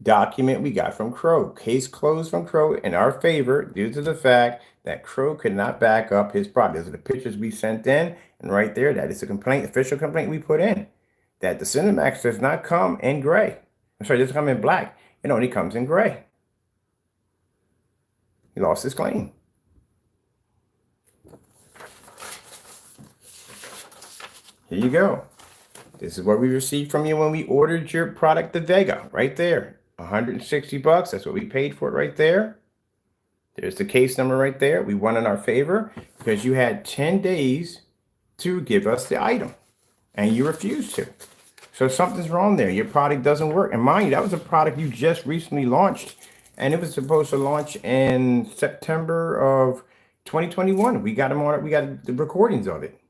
document we got from Crow. Case closed from Crow in our favor due to the fact that Crow could not back up his product. These are the pictures we sent in, and right there, that is a complaint, official complaint we put in. That the Cinemax does not come in gray. I'm sorry, it doesn't come in black. It only comes in gray. He lost his claim. Here you go. This is what we received from you when we ordered your product, the Vega, right there. 160 bucks. That's what we paid for it right there. There's the case number right there. We won in our favor because you had 10 days to give us the item and you refused to. So something's wrong there. Your product doesn't work. And mind you, that was a product you just recently launched and it was supposed to launch in September of 2021. We got them on it. We got the recordings of it.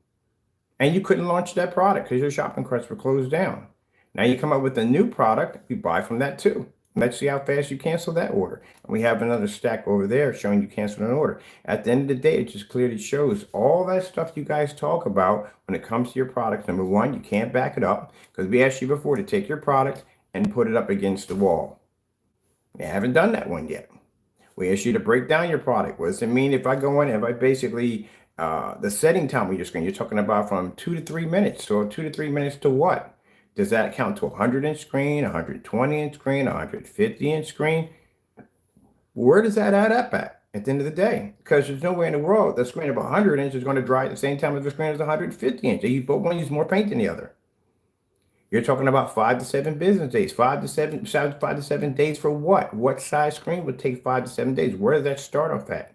And you couldn't launch that product because your shopping carts were closed down. Now you come up with a new product, we buy from that too. Let's see how fast you cancel that order. And we have another stack over there showing you canceled an order. At the end of the day, it just clearly shows all that stuff you guys talk about when it comes to your product. Number one, you can't back it up because we asked you before to take your product and put it up against the wall. You haven't done that one yet. We asked you to break down your product. What does it mean if I go in and if I basically the setting time on your screen, you're talking about from 2 to 3 minutes. So 2 to 3 minutes to what? Does that count to 100-inch screen, 120-inch screen, 150-inch screen? Where does that add up at the end of the day? Because there's no way in the world the screen of 100-inch is going to dry at the same time as the screen is 150-inch. You both one use more paint than the other. You're talking about 5 to 7 business days, 5 to 7 days for what? What size screen would take 5 to 7 days? Where does that start off at?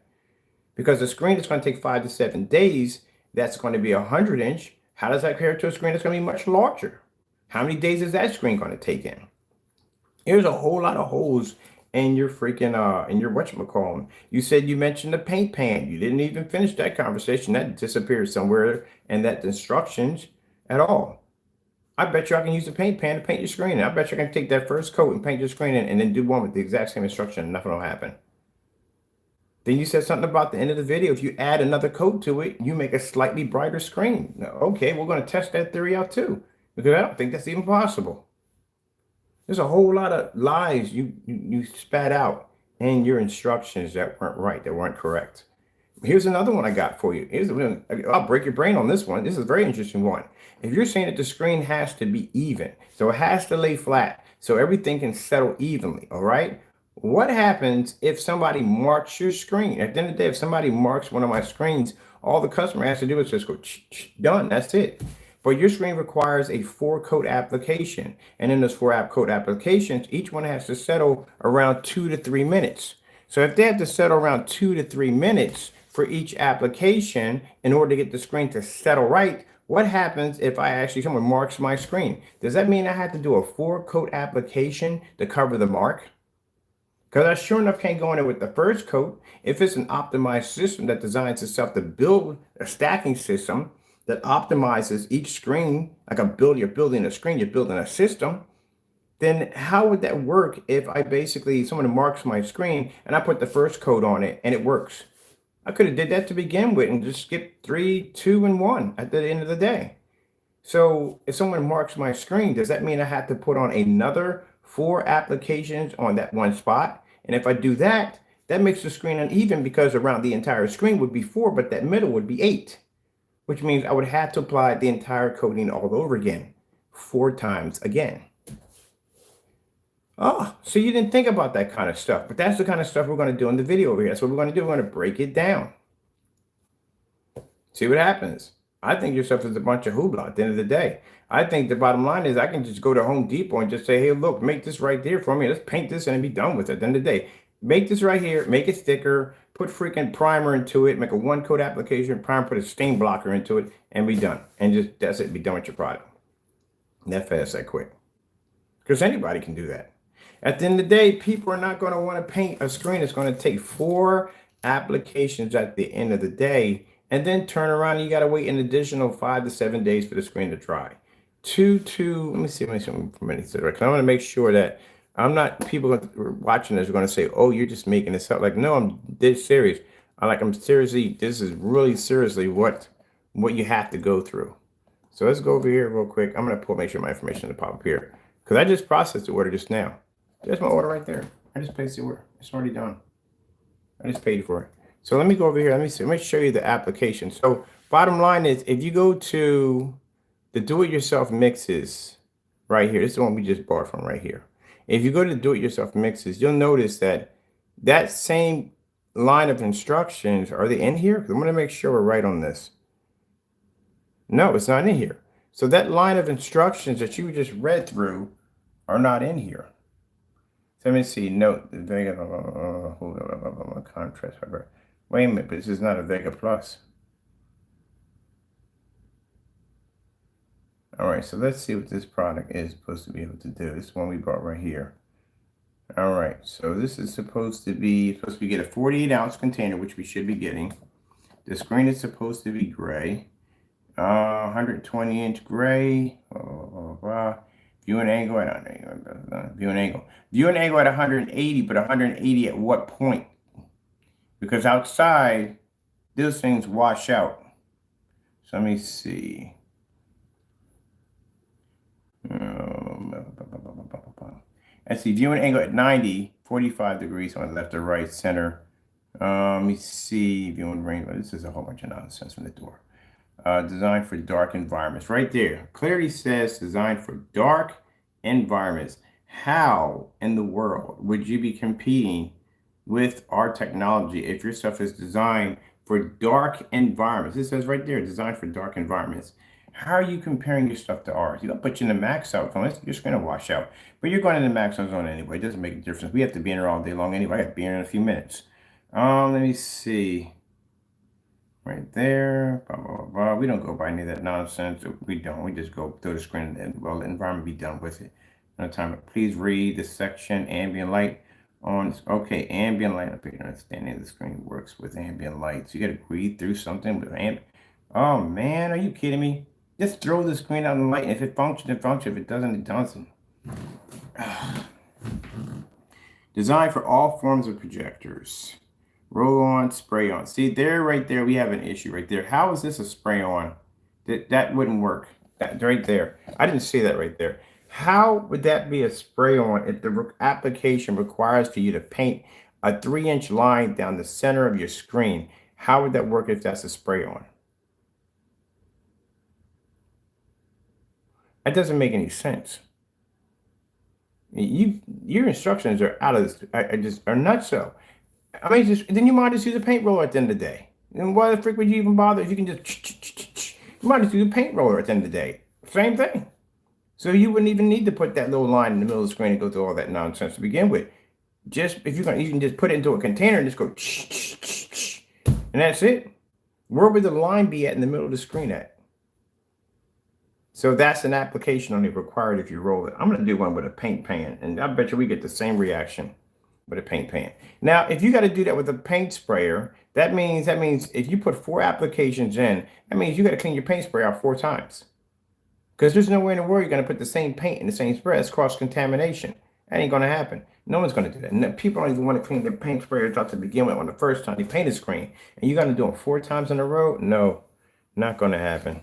Because the screen that's going to take 5 to 7 days, that's going to be 100-inch. How does that compare to a screen that's going to be much larger? How many days is that screen going to take in? There's a whole lot of holes in your freaking, in your whatchamacallit. You said you mentioned the paint pan. You didn't even finish that conversation. That disappeared somewhere in that instructions at all. I bet you I can use the paint pan to paint your screen. I bet you I can take that first coat and paint your screen and then do one with the exact same instruction and nothing will happen. Then you said something about the end of the video. If you add another coat to it, you make a slightly brighter screen. Okay, we're going to test that theory out too, because I don't think that's even possible. There's a whole lot of lies you spat out in your instructions that weren't right, that weren't correct. Here's another one I got for you. I'll break your brain on this one. This is a very interesting one. If you're saying that the screen has to be even, so it has to lay flat, so everything can settle evenly, all right? What happens if somebody marks your screen? At the end of the day, if somebody marks one of my screens, all the customer has to do is just go, done, that's it. But your screen requires a 4-coat application. And in those 4-coat applications, each one has to settle around 2 to 3 minutes. So if they have to settle around 2 to 3 minutes for each application in order to get the screen to settle right, what happens if someone marks my screen? Does that mean I have to do a 4-coat application to cover the mark? Because I sure enough can't go in there with the first coat. If it's an optimized system that designs itself to build a stacking system that optimizes each screen, like you're building a screen, you're building a system, then how would that work if I basically, someone marks my screen and I put the first coat on it and it works? I could have did that to begin with and just skipped 3, 2, and 1 at the end of the day. So if someone marks my screen, does that mean I have to put on another 4 applications on that one spot? And if I do that, that makes the screen uneven because around the entire screen would be 4, but that middle would be 8, which means I would have to apply the entire coating all over again, 4 times again. Oh, so you didn't think about that kind of stuff, but that's the kind of stuff we're going to do in the video over here. That's what we're going to do. We're going to break it down. See what happens. I think your stuff is a bunch of hoopla at the end of the day. I think the bottom line is I can just go to Home Depot and just say, hey, look, make this right there for me. Let's paint this and be done with it at the end of the day. Make this right here, make it thicker, put freaking primer into it, make a 1-coat application, primer, put a stain blocker into it, and be done. And just, that's it, be done with your product. That fast, that quick. Because anybody can do that. At the end of the day, people are not going to want to paint a screen. It's going to take 4 applications at the end of the day, and then turn around and you got to wait an additional 5 to 7 days for the screen to dry. Let me see for minutes. I want to make sure that I'm not, people watching this are going to say, oh, you're just making this up. Like, no, I'm this serious. I'm seriously, this is really seriously what you have to go through. So let's go over here real quick. I'm going to make sure my information to pop up here because I just processed the order just now. There's my order right there. I just placed the order. It's already done. I just paid for it. So let me go over here. Let me show you the application. So bottom line is, if you go to the do-it-yourself mixes right here, this is the one we just bought from right here. If you go to do-it-yourself mixes, you'll notice that that same line of instructions, are they in here? I'm going to make sure we're right on this. No, it's not in here. So that line of instructions that you just read through are not in here. So let me see. Note the Vega contrast. Wait a minute, but this is not a Vega Plus. All right, so let's see what this product is supposed to be able to do. This one we bought right here. All right, so this is supposed to get a 48-ounce container, which we should be getting. The screen is supposed to be gray, 120-inch gray. Viewing angle at viewing angle at 180, but 180 at what point? Because outside, those things wash out. So let me see. Let's see, viewing angle at 90, 45 degrees on the left or right center. Let me see, viewing range. This is a whole bunch of nonsense from the door. Designed for dark environments. Right there, clearly says designed for dark environments. How in the world would you be competing with our technology if your stuff is designed for dark environments? It says right there, designed for dark environments. How are you comparing your stuff to ours? You don't put you in the max out zone. You're just going to wash out. But you're going in the max out zone anyway. It doesn't make a difference. We have to be in there all day long anyway. I got to be in a few minutes. Let me see. Right there. Blah, blah, blah, blah. We don't go by any of that nonsense. We don't. We just go through the screen and, well, the environment be done with it. No time. Please read this section. Ambient light on. Okay, ambient light. I understanding the screen works with ambient light. So you got to read through something with ambient. Oh, man. Are you kidding me? Just throw the screen out in the light, and if it functions, it functions. If it doesn't, it doesn't. Designed for all forms of projectors. Roll on, spray on. See, right there, we have an issue right there. How is this a spray on? That wouldn't work. That right there. I didn't see that right there. How would that be a spray on if the application requires for you to paint a 3-inch line down the center of your screen? How would that work if that's a spray on? That doesn't make any sense. Your instructions are out of this. Are nuts. So, I mean, then you might just use a paint roller at the end of the day. And why the frick would you even bother if you can just you might just use a paint roller at the end of the day? Same thing. So you wouldn't even need to put that little line in the middle of the screen and go through all that nonsense to begin with. Just if you can just put it into a container and just go and that's it. Where would the line be at in the middle of the screen at? So that's an application only required if you roll it. I'm going to do one with a paint pan, and I bet you we get the same reaction. with a paint pan. Now, if you got to do that with a paint sprayer, that means if you put 4 applications in, that means you got to clean your paint spray out 4 times. Because there's no way in the world you're going to put the same paint in the same spray. It's cross-contamination. That ain't going to happen. No one's going to do that. And people don't even want to clean their paint sprayers out to begin with on the first time they paint a screen. And you're going to do it 4 times in a row? No, not going to happen.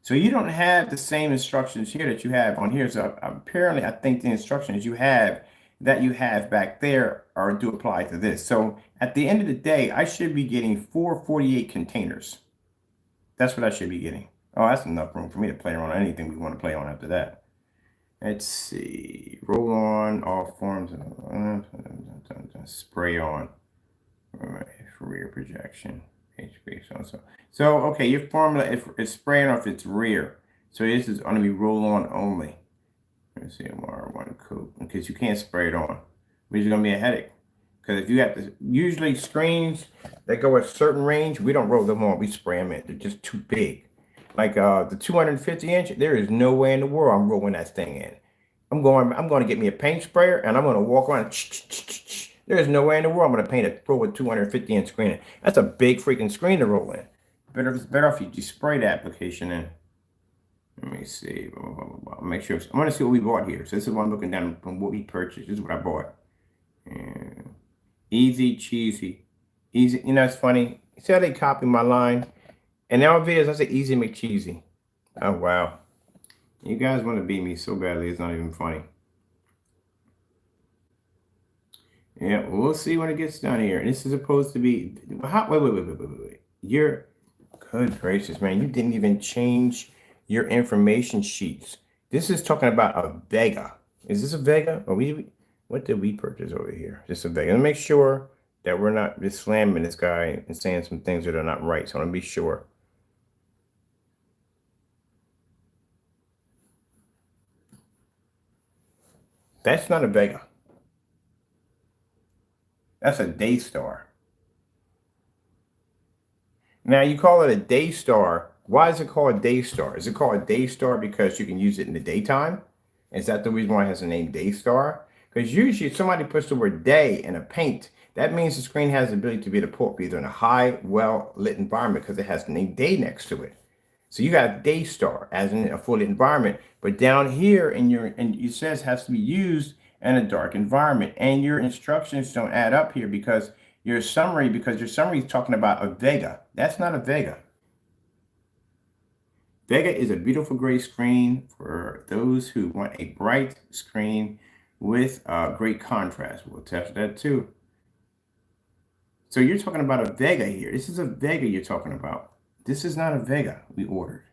So you don't have the same instructions here that you have on here. So apparently, I think the instructions you have back there do apply to this. So at the end of the day, I should be getting 4 48 containers. That's what I should be getting. Oh, that's enough room for me to play around on anything we want to play on after that. Let's see. Roll on all forms. Spray on. Rear projection. HP. So okay, your formula is spraying off its rear. So this is going to be roll on only. Let's see, MR1 coat. Because you can't spray it on, which is going to be a headache. Because if you have to, usually screens that go a certain range, we don't roll them on. We spray them in. They're just too big. Like the 250 inch, there is no way in the world I'm rolling that thing in. I'm going to get me a paint sprayer and I'm going to walk around. There is no way in the world I'm going to paint a roll with 250 inch screen in. That's a big freaking screen to roll in. Better if you just spray the application in. Let me see. Make sure. I want to see what we bought here. So this is what I'm looking down from what we purchased. This is what I bought. And easy cheesy. Easy. You know, it's funny. See how they copy my line? And now videos, I say easy McCheesy. Oh, wow. You guys want to beat me so badly, it's not even funny. Yeah, we'll see when it gets done here. This is supposed to be... Wait. You're... Good gracious, man. You didn't even change your information sheets. This is talking about a Vega. Is this a Vega? Or what did we purchase over here? Just a Vega. Let's make sure that we're not just slamming this guy and saying some things that are not right. So I want to be sure. That's not a Vega. That's a Daystar. Now you call it a Daystar. Why is it called a Daystar? Is it called a Daystar because you can use it in the daytime? Is that the reason why it has the name Daystar? Because usually if somebody puts the word day in a paint, that means the screen has the ability to be able to pull up either in a high, well-lit environment because it has the name day next to it. So you got Daystar as in a full lit environment, but down here it says has to be used in a dark environment, and your instructions don't add up here because your summary is talking about a Vega. That's not a Vega. Vega is a beautiful gray screen for those who want a bright screen with great contrast. We'll test that too. So you're talking about a Vega here. This is a Vega you're talking about. This is not a Vega we ordered.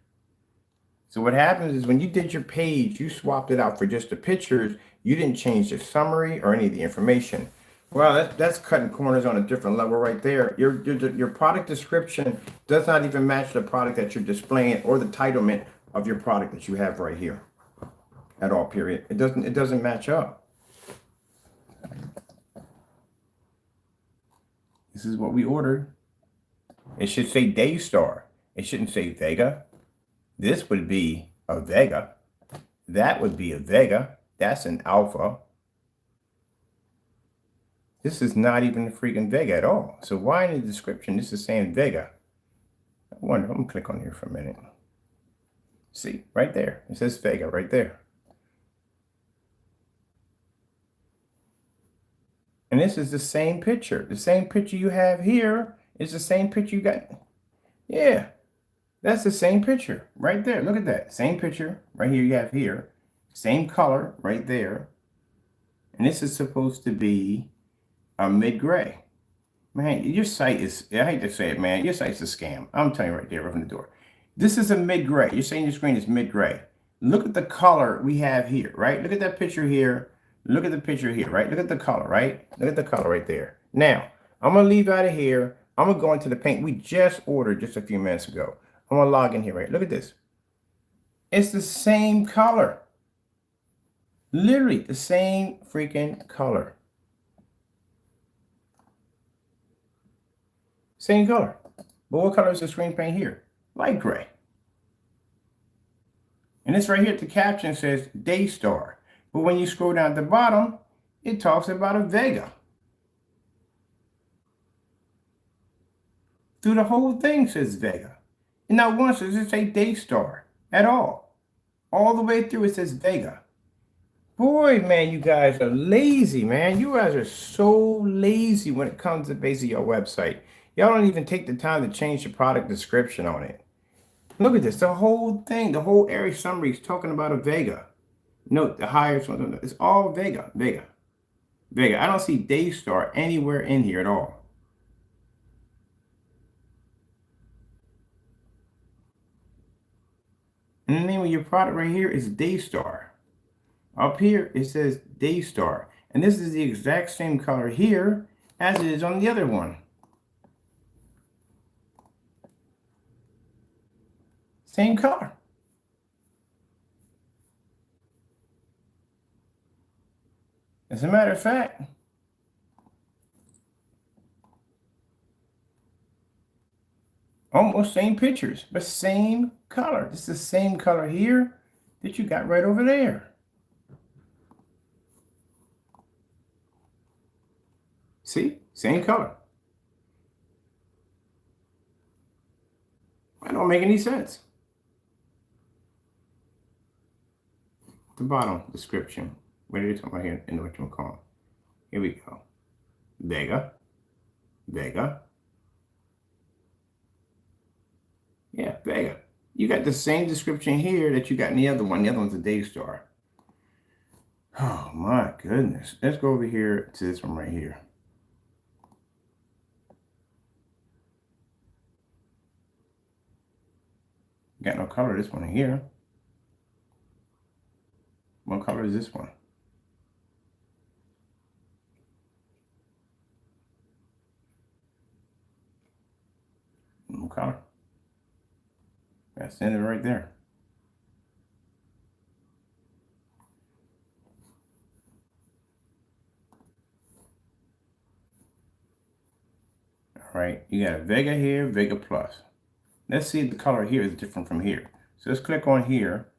So what happens is when you did your page, you swapped it out for just the pictures. You didn't change the summary or any of the information. Well, that's cutting corners on a different level right there. Your product description does not even match the product that you're displaying or the titlement of your product that you have right here at all, period. It doesn't match up. This is what we ordered. It should say Daystar. It shouldn't say Vega. This would be a Vega. That would be a Vega. That's an Alpha. This is not even a freaking Vega at all. So why in the description this is saying Vega? I wonder. I'm gonna click on here for a minute. See, right there. It says Vega right there. And this is the same picture. The same picture you have here is the same picture you got. Yeah, that's the same picture right there. Look at that. Same picture right here you have here. Same color right there. And this is supposed to be a mid-gray. Man, your site is, I hate to say it, man. Your site's a scam. I'm telling you right there, right from the door. This is a mid-gray. You're saying your screen is mid-gray. Look at the color we have here, right? Look at that picture here. Look at the picture here, right? Look at the color, right? Look at the color right there. Now, I'm going to leave out of here. I'm going to go into the paint we just ordered just a few minutes ago. I'm going to log in here, right? Look at this. It's the same color. Literally the same freaking color. Same color. But what color is the screen paint here? Light gray. And this right here at the caption says Daystar. But when you scroll down at the bottom, it talks about a Vega. Through the whole thing says Vega. And not once does it say Daystar at all. All the way through it says Vega. Boy, man, you guys are lazy, man. You guys are so lazy when it comes to basically your website. Y'all don't even take the time to change the product description on it. Look at this. The whole thing, the whole area summary is talking about a Vega. Note the highest one. It's all Vega, Vega, Vega. I don't see Daystar anywhere in here at all. And the name of your product right here is Daystar. Up here, it says Daystar. And this is the exact same color here as it is on the other one. Same color. As a matter of fact, almost same pictures, but same color. It's the same color here that you got right over there. See? Same color. That don't make any sense. The bottom description. What are you talking about here in the what you call? Here we go. Vega. Vega. Yeah, Vega. You got the same description here that you got in the other one. The other one's a Daystar. Oh my goodness. Let's go over here to this one right here. Got no color this one here. What color is this one? No color. That's it right there. All right, you got a Vega here, Vega Plus. Let's see if the color here is different from here. So let's click on here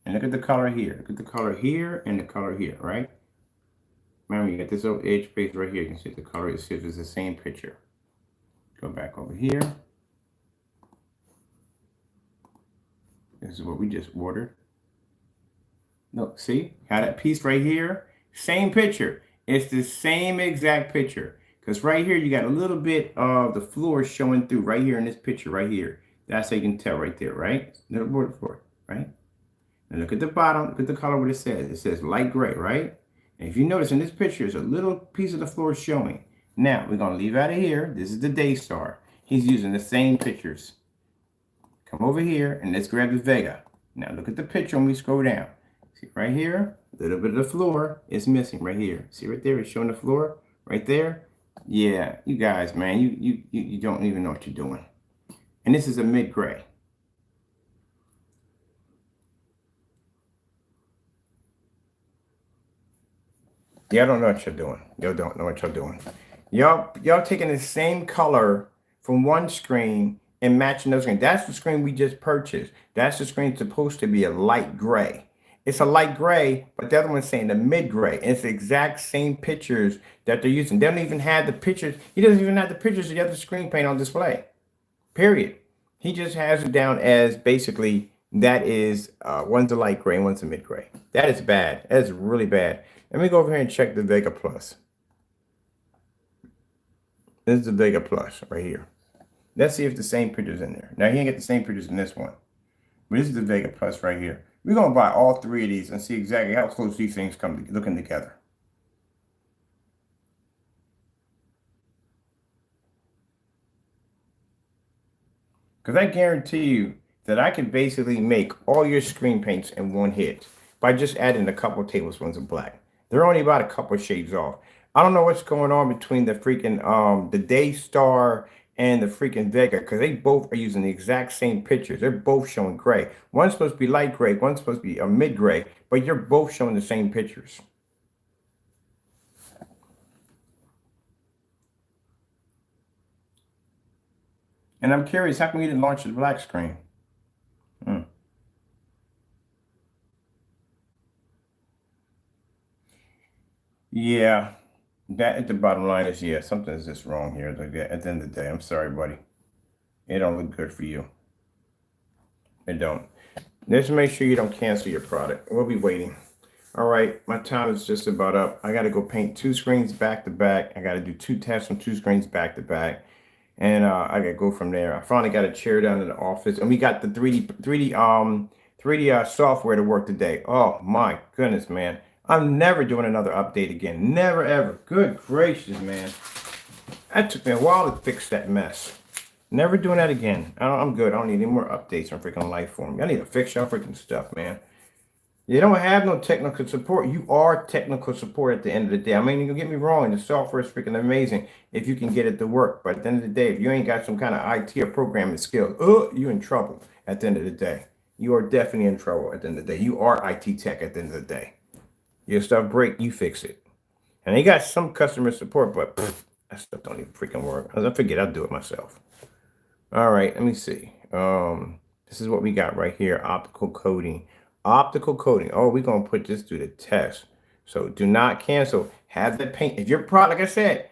and look at the color here. Look at the color here and the color here, right? Remember, you got this little edge space right here. You can see the color is the same picture. Go back over here. This is what we just ordered. Look, see how that piece right here? Same picture. It's the same exact picture. Because right here, you got a little bit of the floor showing through right here in this picture right here. That's how you can tell right there, right? Little word for it, right? And look at the bottom. Look at the color what it says. It says light gray, right? And if you notice in this picture, there's a little piece of the floor showing. Now, we're going to leave out of here. This is the Daystar. He's using the same pictures. Come over here and let's grab the Vega. Now, look at the picture when we scroll down. See right here? A little bit of the floor is missing right here. See right there? It's showing the floor right there. Yeah, you guys, man, you don't even know what you're doing. And this is a mid-gray. Y'all don't know what you're doing. Y'all don't know what you're doing. Y'all taking the same color from one screen and matching those screens. That's the screen we just purchased. That's the screen supposed to be a light gray. It's a light gray, but the other one's saying the mid-gray. And it's the exact same pictures that they're using. They don't even have the pictures. He doesn't even have the pictures of the other screen paint on display. Period. He just has it down as basically that is one's a light gray and one's a mid-gray. That is bad. That is really bad. Let me go over here and check the Vega Plus. This is the Vega Plus right here. Let's see if the same picture's in there. Now, he ain't get the same pictures in this one. But this is the Vega Plus right here. We're going to buy all three of these and see exactly how close these things come looking together. Because I guarantee you that I can basically make all your screen paints in one hit by just adding a couple of tablespoons of black. They're only about a couple of shades off. I don't know what's going on between the freaking the Daystar and the freaking Vega, because they both are using the exact same pictures. They're both showing gray. One's supposed to be light gray, one's supposed to be a mid-gray, but you're both showing the same pictures. And I'm curious, how come you didn't launch the black screen? Yeah, that at the bottom line is, yeah, something is just wrong here. Like at the end of the day, I'm sorry, buddy. It don't look good for you. It don't. Just make sure you don't cancel your product. We'll be waiting. All right, my time is just about up. I got to go paint 2 screens back to back. I got to do 2 tests on 2 screens back to back. And I gotta go from there. I finally got a chair down in the office, and we got the 3D software to work today. Oh my goodness, man! I'm never doing another update again. Never ever. Good gracious, man! That took me a while to fix that mess. Never doing that again. I'm good. I don't need any more updates on freaking life for me. I need to fix y'all freaking stuff, man. You don't have no technical support. You are technical support at the end of the day. I mean, you can get me wrong. The software is freaking amazing if you can get it to work. But at the end of the day, if you ain't got some kind of IT or programming skills, you're in trouble at the end of the day. You are definitely in trouble at the end of the day. You are IT tech at the end of the day. Your stuff break, you fix it. And they got some customer support, but that stuff don't even freaking work. I forget, I'll do it myself. All right, let me see. This is what we got right here, optical coating. Optical coating. Oh, we're going to put this through the test. So do not cancel. Have the paint. If your product, like I said,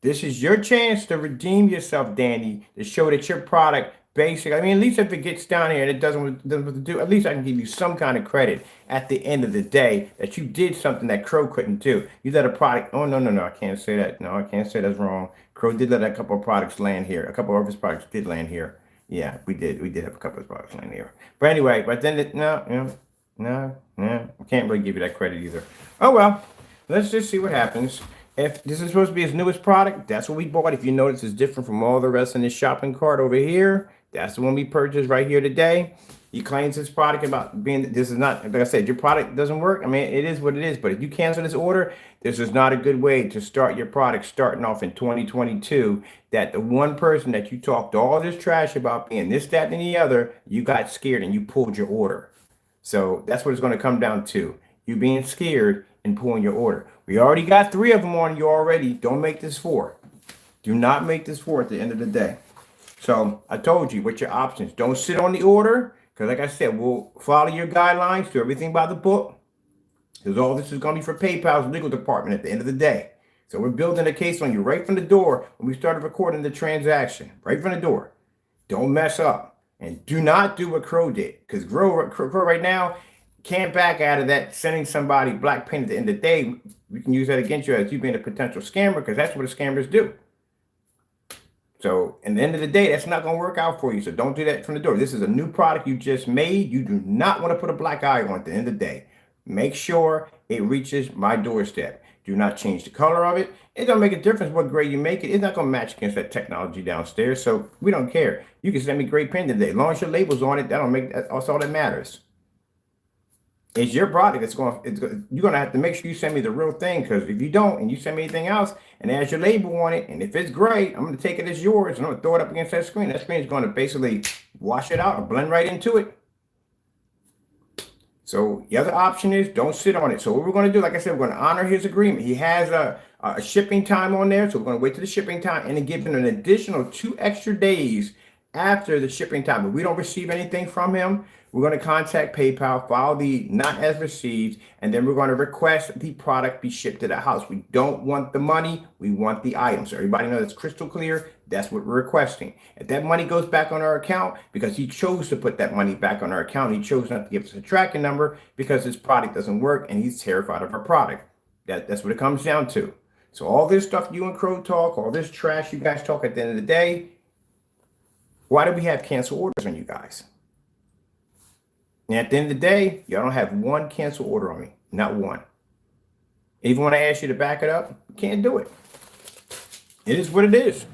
this is your chance to redeem yourself, Danny, to show that your product basic. I mean, at least if it gets down here and it doesn't what to do, at least I can give you some kind of credit at the end of the day that you did something that Crow couldn't do. You let a product, oh, no, I can't say that. No, I can't say that's wrong. Crow did let a couple of products land here. A couple of his products did land here. Yeah, we did. We did have a couple of products land here. But anyway, but then no, I can't really give you that credit either. Oh well, let's just see what happens. If this is supposed to be his newest product, that's what we bought. If you notice, it's different from all the rest in this shopping cart over here. That's the one we purchased right here today. He claims his product about being, this is not, like I said, your product doesn't work. I mean, it is what it is. But if you cancel this order, this is not a good way to start your product starting off in 2022. That the one person that you talked all this trash about being this, that, and the other, you got scared and you pulled your order. So that's what it's going to come down to. You being scared and pulling your order. We already got 3 of them on you already. Don't make this 4. Do not make this 4 at the end of the day. So I told you what your options. Don't sit on the order. Because like I said, we'll follow your guidelines, do everything by the book. Because all this is going to be for PayPal's legal department at the end of the day. So we're building a case on you right from the door when we started recording the transaction. Right from the door. Don't mess up. And do not do what Crow did. Because Crow right now can't back out of that sending somebody black paint at the end of the day. We can use that against you as you being a potential scammer because that's what the scammers do. So at the end of the day, that's not going to work out for you. So don't do that from the door. This is a new product you just made. You do not want to put a black eye on at the end of the day. Make sure it reaches my doorstep. Do not change the color of it. It don't make a difference what gray you make it. It's not going to match against that technology downstairs. So we don't care. You can send me gray paint today. As long as your label's on it, that's all that matters. It's your product. You're going to have to make sure you send me the real thing, because if you don't and you send me anything else and it has your label on it, and if it's gray, I'm going to take it as yours and I'm going to throw it up against that screen. That screen is going to basically wash it out or blend right into it. So the other option is don't sit on it. So what we're going to do, like I said, we're going to honor his agreement. He has a shipping time on there. So we're going to wait till the shipping time and then give him an additional 2 extra days after the shipping time. If we don't receive anything from him, we're going to contact PayPal, file the not as received, and then we're going to request the product be shipped to the house. We don't want the money. We want the item. So everybody knows it's crystal clear. That's what we're requesting. If that money goes back on our account, because he chose to put that money back on our account, he chose not to give us a tracking number because his product doesn't work and he's terrified of our product. That's what it comes down to. So all this stuff you and Crow talk, all this trash you guys talk at the end of the day, why do we have cancel orders on you guys? And at the end of the day, y'all don't have one cancel order on me. Not one. Even when I ask you to back it up, you can't do it. It is what it is.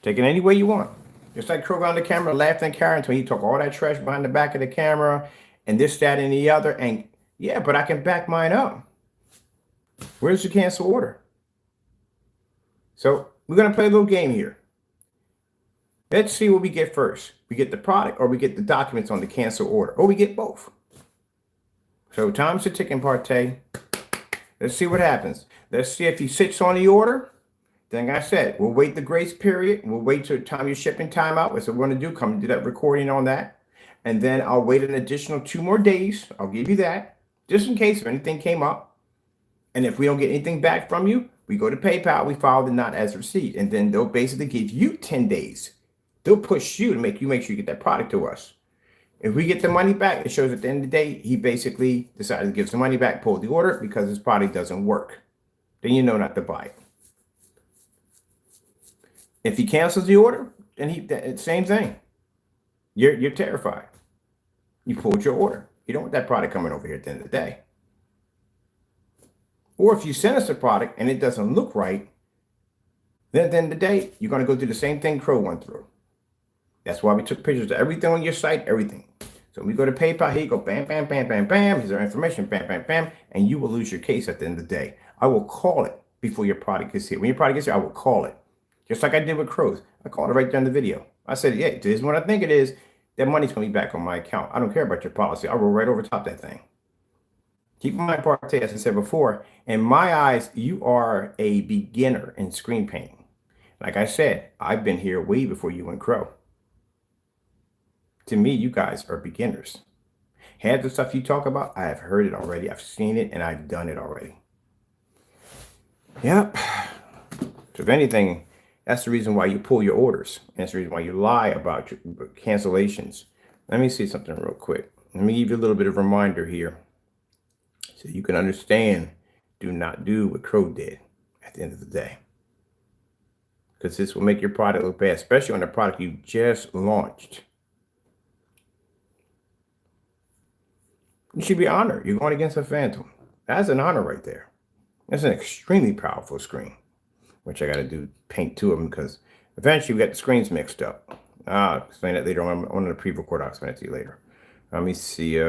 Take it any way you want. Just like Kroger on the camera laughing at Karen until he talk all that trash behind the back of the camera and this, that, and the other. And yeah, but I can back mine up. Where's the cancel order? So we're going to play a little game here. Let's see what we get first. We get the product or we get the documents on the cancel order, or we get both. So time's a ticking, Partay. Let's see what happens. Let's see if he sits on the order. Then, like I said, we'll wait the grace period. We'll wait till the time your shipping time out. That's what we're going to do. Come do that recording on that. And then I'll wait an additional 2 more days. I'll give you that just in case if anything came up. And if we don't get anything back from you, we go to PayPal, we file the not as receipt, and then they'll basically give you 10 days. They'll push you to make sure you get that product to us. If we get the money back, it shows at the end of the day, he basically decided to give some money back, pull the order because his product doesn't work. Then you know not to buy it. If he cancels the order, then same thing. You're terrified. You pulled your order. You don't want that product coming over here at the end of the day. Or if you send us a product and it doesn't look right, then at the end of the day, you're going to go through the same thing Crow went through. That's why we took pictures of everything on your site, everything. So we go to PayPal, here you go, bam, bam, bam, bam, bam. Here's our information, bam, bam, bam. And you will lose your case at the end of the day. I will call it before your product gets here. When your product gets here, I will call it. Just like I did with Crows. I called it right there in the video. I said, yeah, this is what I think it is. That money's going to be back on my account. I don't care about your policy. I'll roll right over top that thing. Keep in mind, Partay, as I said before, in my eyes, you are a beginner in screen painting. Like I said, I've been here way before you and Crow. To me, you guys are beginners. Half the stuff you talk about, I have heard it already. I've seen it and I've done it already. Yep. So if anything, that's the reason why you pull your orders. That's the reason why you lie about your cancellations. Let me see something real quick. Let me give you a little bit of a reminder here so you can understand. Do not do what Crow did at the end of the day. Because this will make your product look bad, especially on the product you just launched. You should be honored. You're going against a phantom. That's an honor right there. That's an extremely powerful screen, which I got to do paint two of them because eventually we got the screens mixed up. I'll explain that later on the pre-record. I'll explain it to you later. Let me see.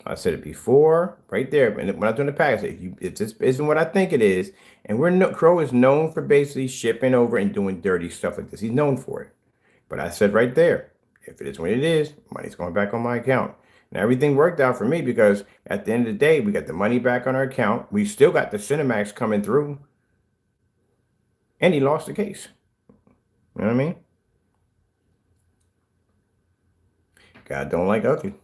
I said it before, right there. And when I'm doing the package, if this isn't what I think it is, and Crow is known for basically shipping over and doing dirty stuff like this. He's known for it. But I said right there, if it is what it is, money's going back on my account. Now, everything worked out for me because at the end of the day, we got the money back on our account. We still got the Cinemax coming through. And he lost the case. You know what I mean? God don't like ugly.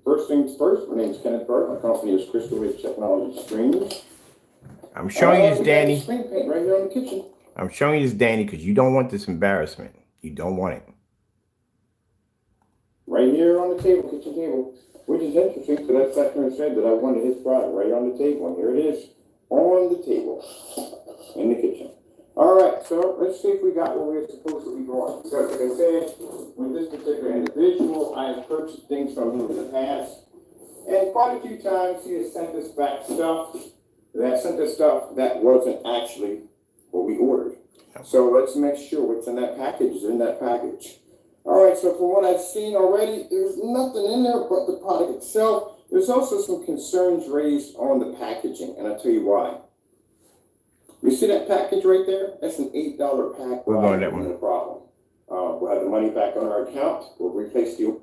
First things first, my name is Kenneth Burke. My company is Crystal Ridge Technology Screens. I'm showing you this, Danny. Screen paint right here in the kitchen. I'm showing you this, Danny, because you don't want this embarrassment. You don't want it. Right here on the table, kitchen table, which is interesting. So that customer said that I wanted his product right on the table, and here it is on the table in the kitchen. All right, so let's see if we got what we're supposed to be going. Because like I said, with this particular individual, I have purchased things from him in the past. And quite a few times he has sent us back stuff that wasn't actually what we ordered. So let's make sure what's in that package is in that package. All right, so from what I've seen already, there's nothing in there but the product itself. There's also some concerns raised on the packaging, and I'll tell you why. You see that package right there? That's an $8 pack. We're going that one. No problem. We'll have the money back on our account. We'll replace the.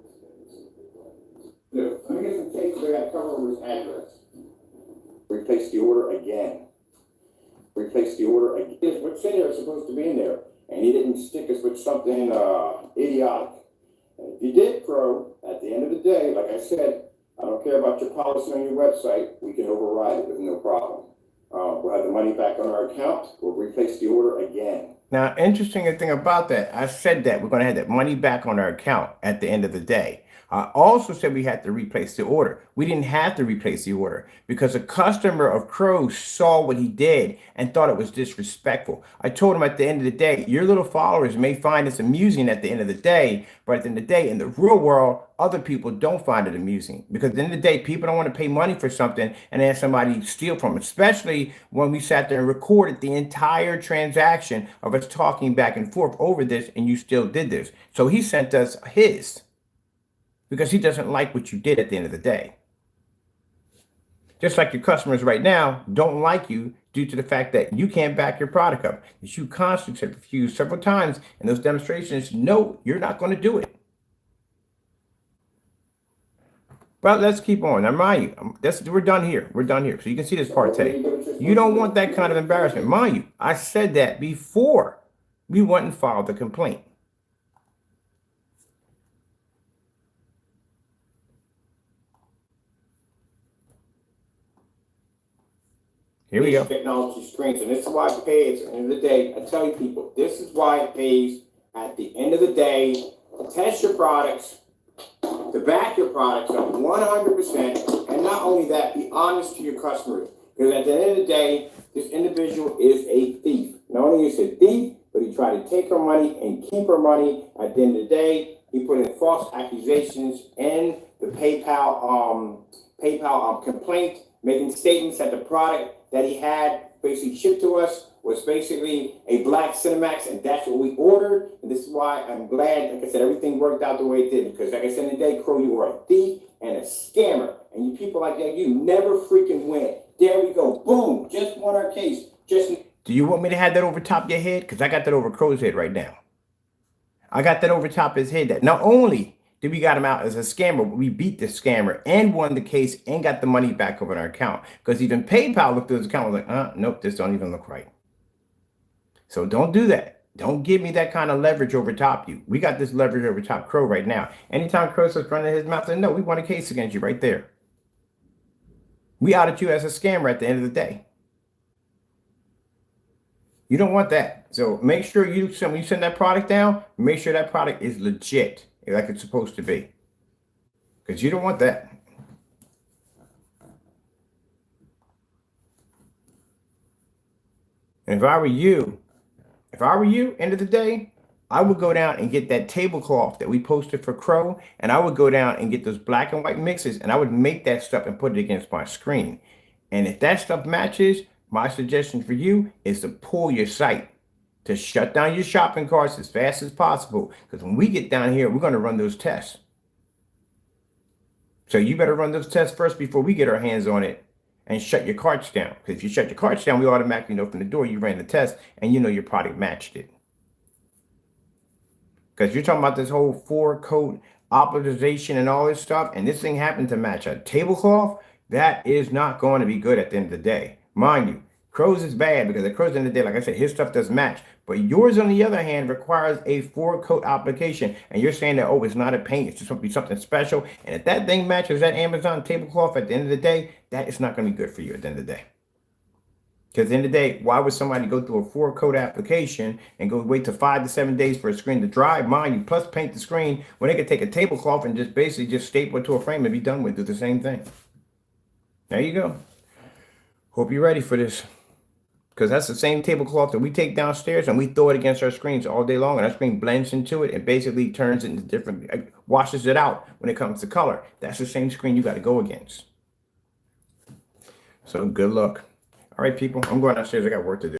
Let me get some tape so I got to cover over his address. Replace the order again. Replace the order again. What's in there is supposed to be in there, and he didn't stick us with something idiotic. And if you did, Crow, at the end of the day, like I said, I don't care about your policy on your website. We can override it with no problem. We'll have the money back on our account. We'll replace the order again. Now, interesting thing about that, I said that we're going to have that money back on our account at the end of the day. I also said we had to replace the order. We didn't have to replace the order because a customer of Crow saw what he did and thought it was disrespectful. I told him at the end of the day, your little followers may find this amusing at the end of the day, but at the end of the day, in the real world, other people don't find it amusing because at the end of the day, people don't want to pay money for something and have somebody steal from it, especially when we sat there and recorded the entire transaction of us talking back and forth over this and you still did this. So he sent us his. Because he doesn't like what you did at the end of the day. Just like your customers right now don't like you due to the fact that you can't back your product up. That you constantly have refused several times in those demonstrations, no, you're not going to do it. But let's keep on. Now, mind you, we're done here. We're done here. So you can see this Partay. You don't want that kind of embarrassment. Mind you, I said that before we went and filed the complaint. Here we go. Technology screens. And this is why it pays at the end of the day. I tell you people, this is why it pays at the end of the day to test your products, to back your products up 100%, and not only that, be honest to your customers. Because at the end of the day, this individual is a thief. Not only is he a thief, but he tried to take her money and keep her money. At the end of the day, he put in false accusations in the PayPal complaint, making statements that the product that he had basically shipped to us was basically a black Cinemax, and that's what we ordered. And this is why I'm glad, like I said, everything worked out the way it did. Because like I said in the day, Crow, you are a thief and a scammer. And you people like that, you never freaking win. There we go. Boom. Just won our case. Do you want me to have that over top your head? Because I got that over Crow's head right now. I got that over top his head. That not only did we got him out as a scammer, but we beat the scammer and won the case and got the money back over in our account. Because even PayPal looked at his account and was like, nope, this don't even look right. So don't do that. Don't give me that kind of leverage over top you. We got this leverage over top Crow right now. Anytime Crow starts running his mouth, no, we won a case against you right there. We outed you as a scammer at the end of the day. You don't want that. So make sure when you send that product down, make sure that product is legit, like it's supposed to be. Because you don't want that. And if I were you, end of the day, I would go down and get that tablecloth that we posted for Crow, and I would go down and get those black and white mixes, and I would make that stuff and put it against my screen. And if that stuff matches, my suggestion for you is to pull your site, to shut down your shopping carts as fast as possible. Because when we get down here, we're going to run those tests. So you better run those tests first before we get our hands on it and shut your carts down. Because if you shut your carts down, we automatically know from the door you ran the test and you know your product matched it. Because you're talking about this whole 4-coat optimization and all this stuff, and this thing happened to match a tablecloth, that is not going to be good at the end of the day. Mind you, Crow's is bad because the Crow's in the day, like I said, his stuff doesn't match. But yours, on the other hand, requires a 4-coat application. And you're saying that, oh, it's not a paint, it's just going to be something special. And if that thing matches that Amazon tablecloth at the end of the day, that is not going to be good for you at the end of the day. Because at the end of the day, why would somebody go through a 4-coat application and go wait till 5 to 7 days for a screen to dry, mind you, plus paint the screen, when they could take a tablecloth and just basically just staple it to a frame and be done with, do the same thing. There you go. Hope you're ready for this. Because that's the same tablecloth that we take downstairs and we throw it against our screens all day long, and our screen blends into it and basically turns it into different, washes it out when it comes to color. That's the same screen you got to go against. So good luck. All right, people, I'm going downstairs. I got work to do.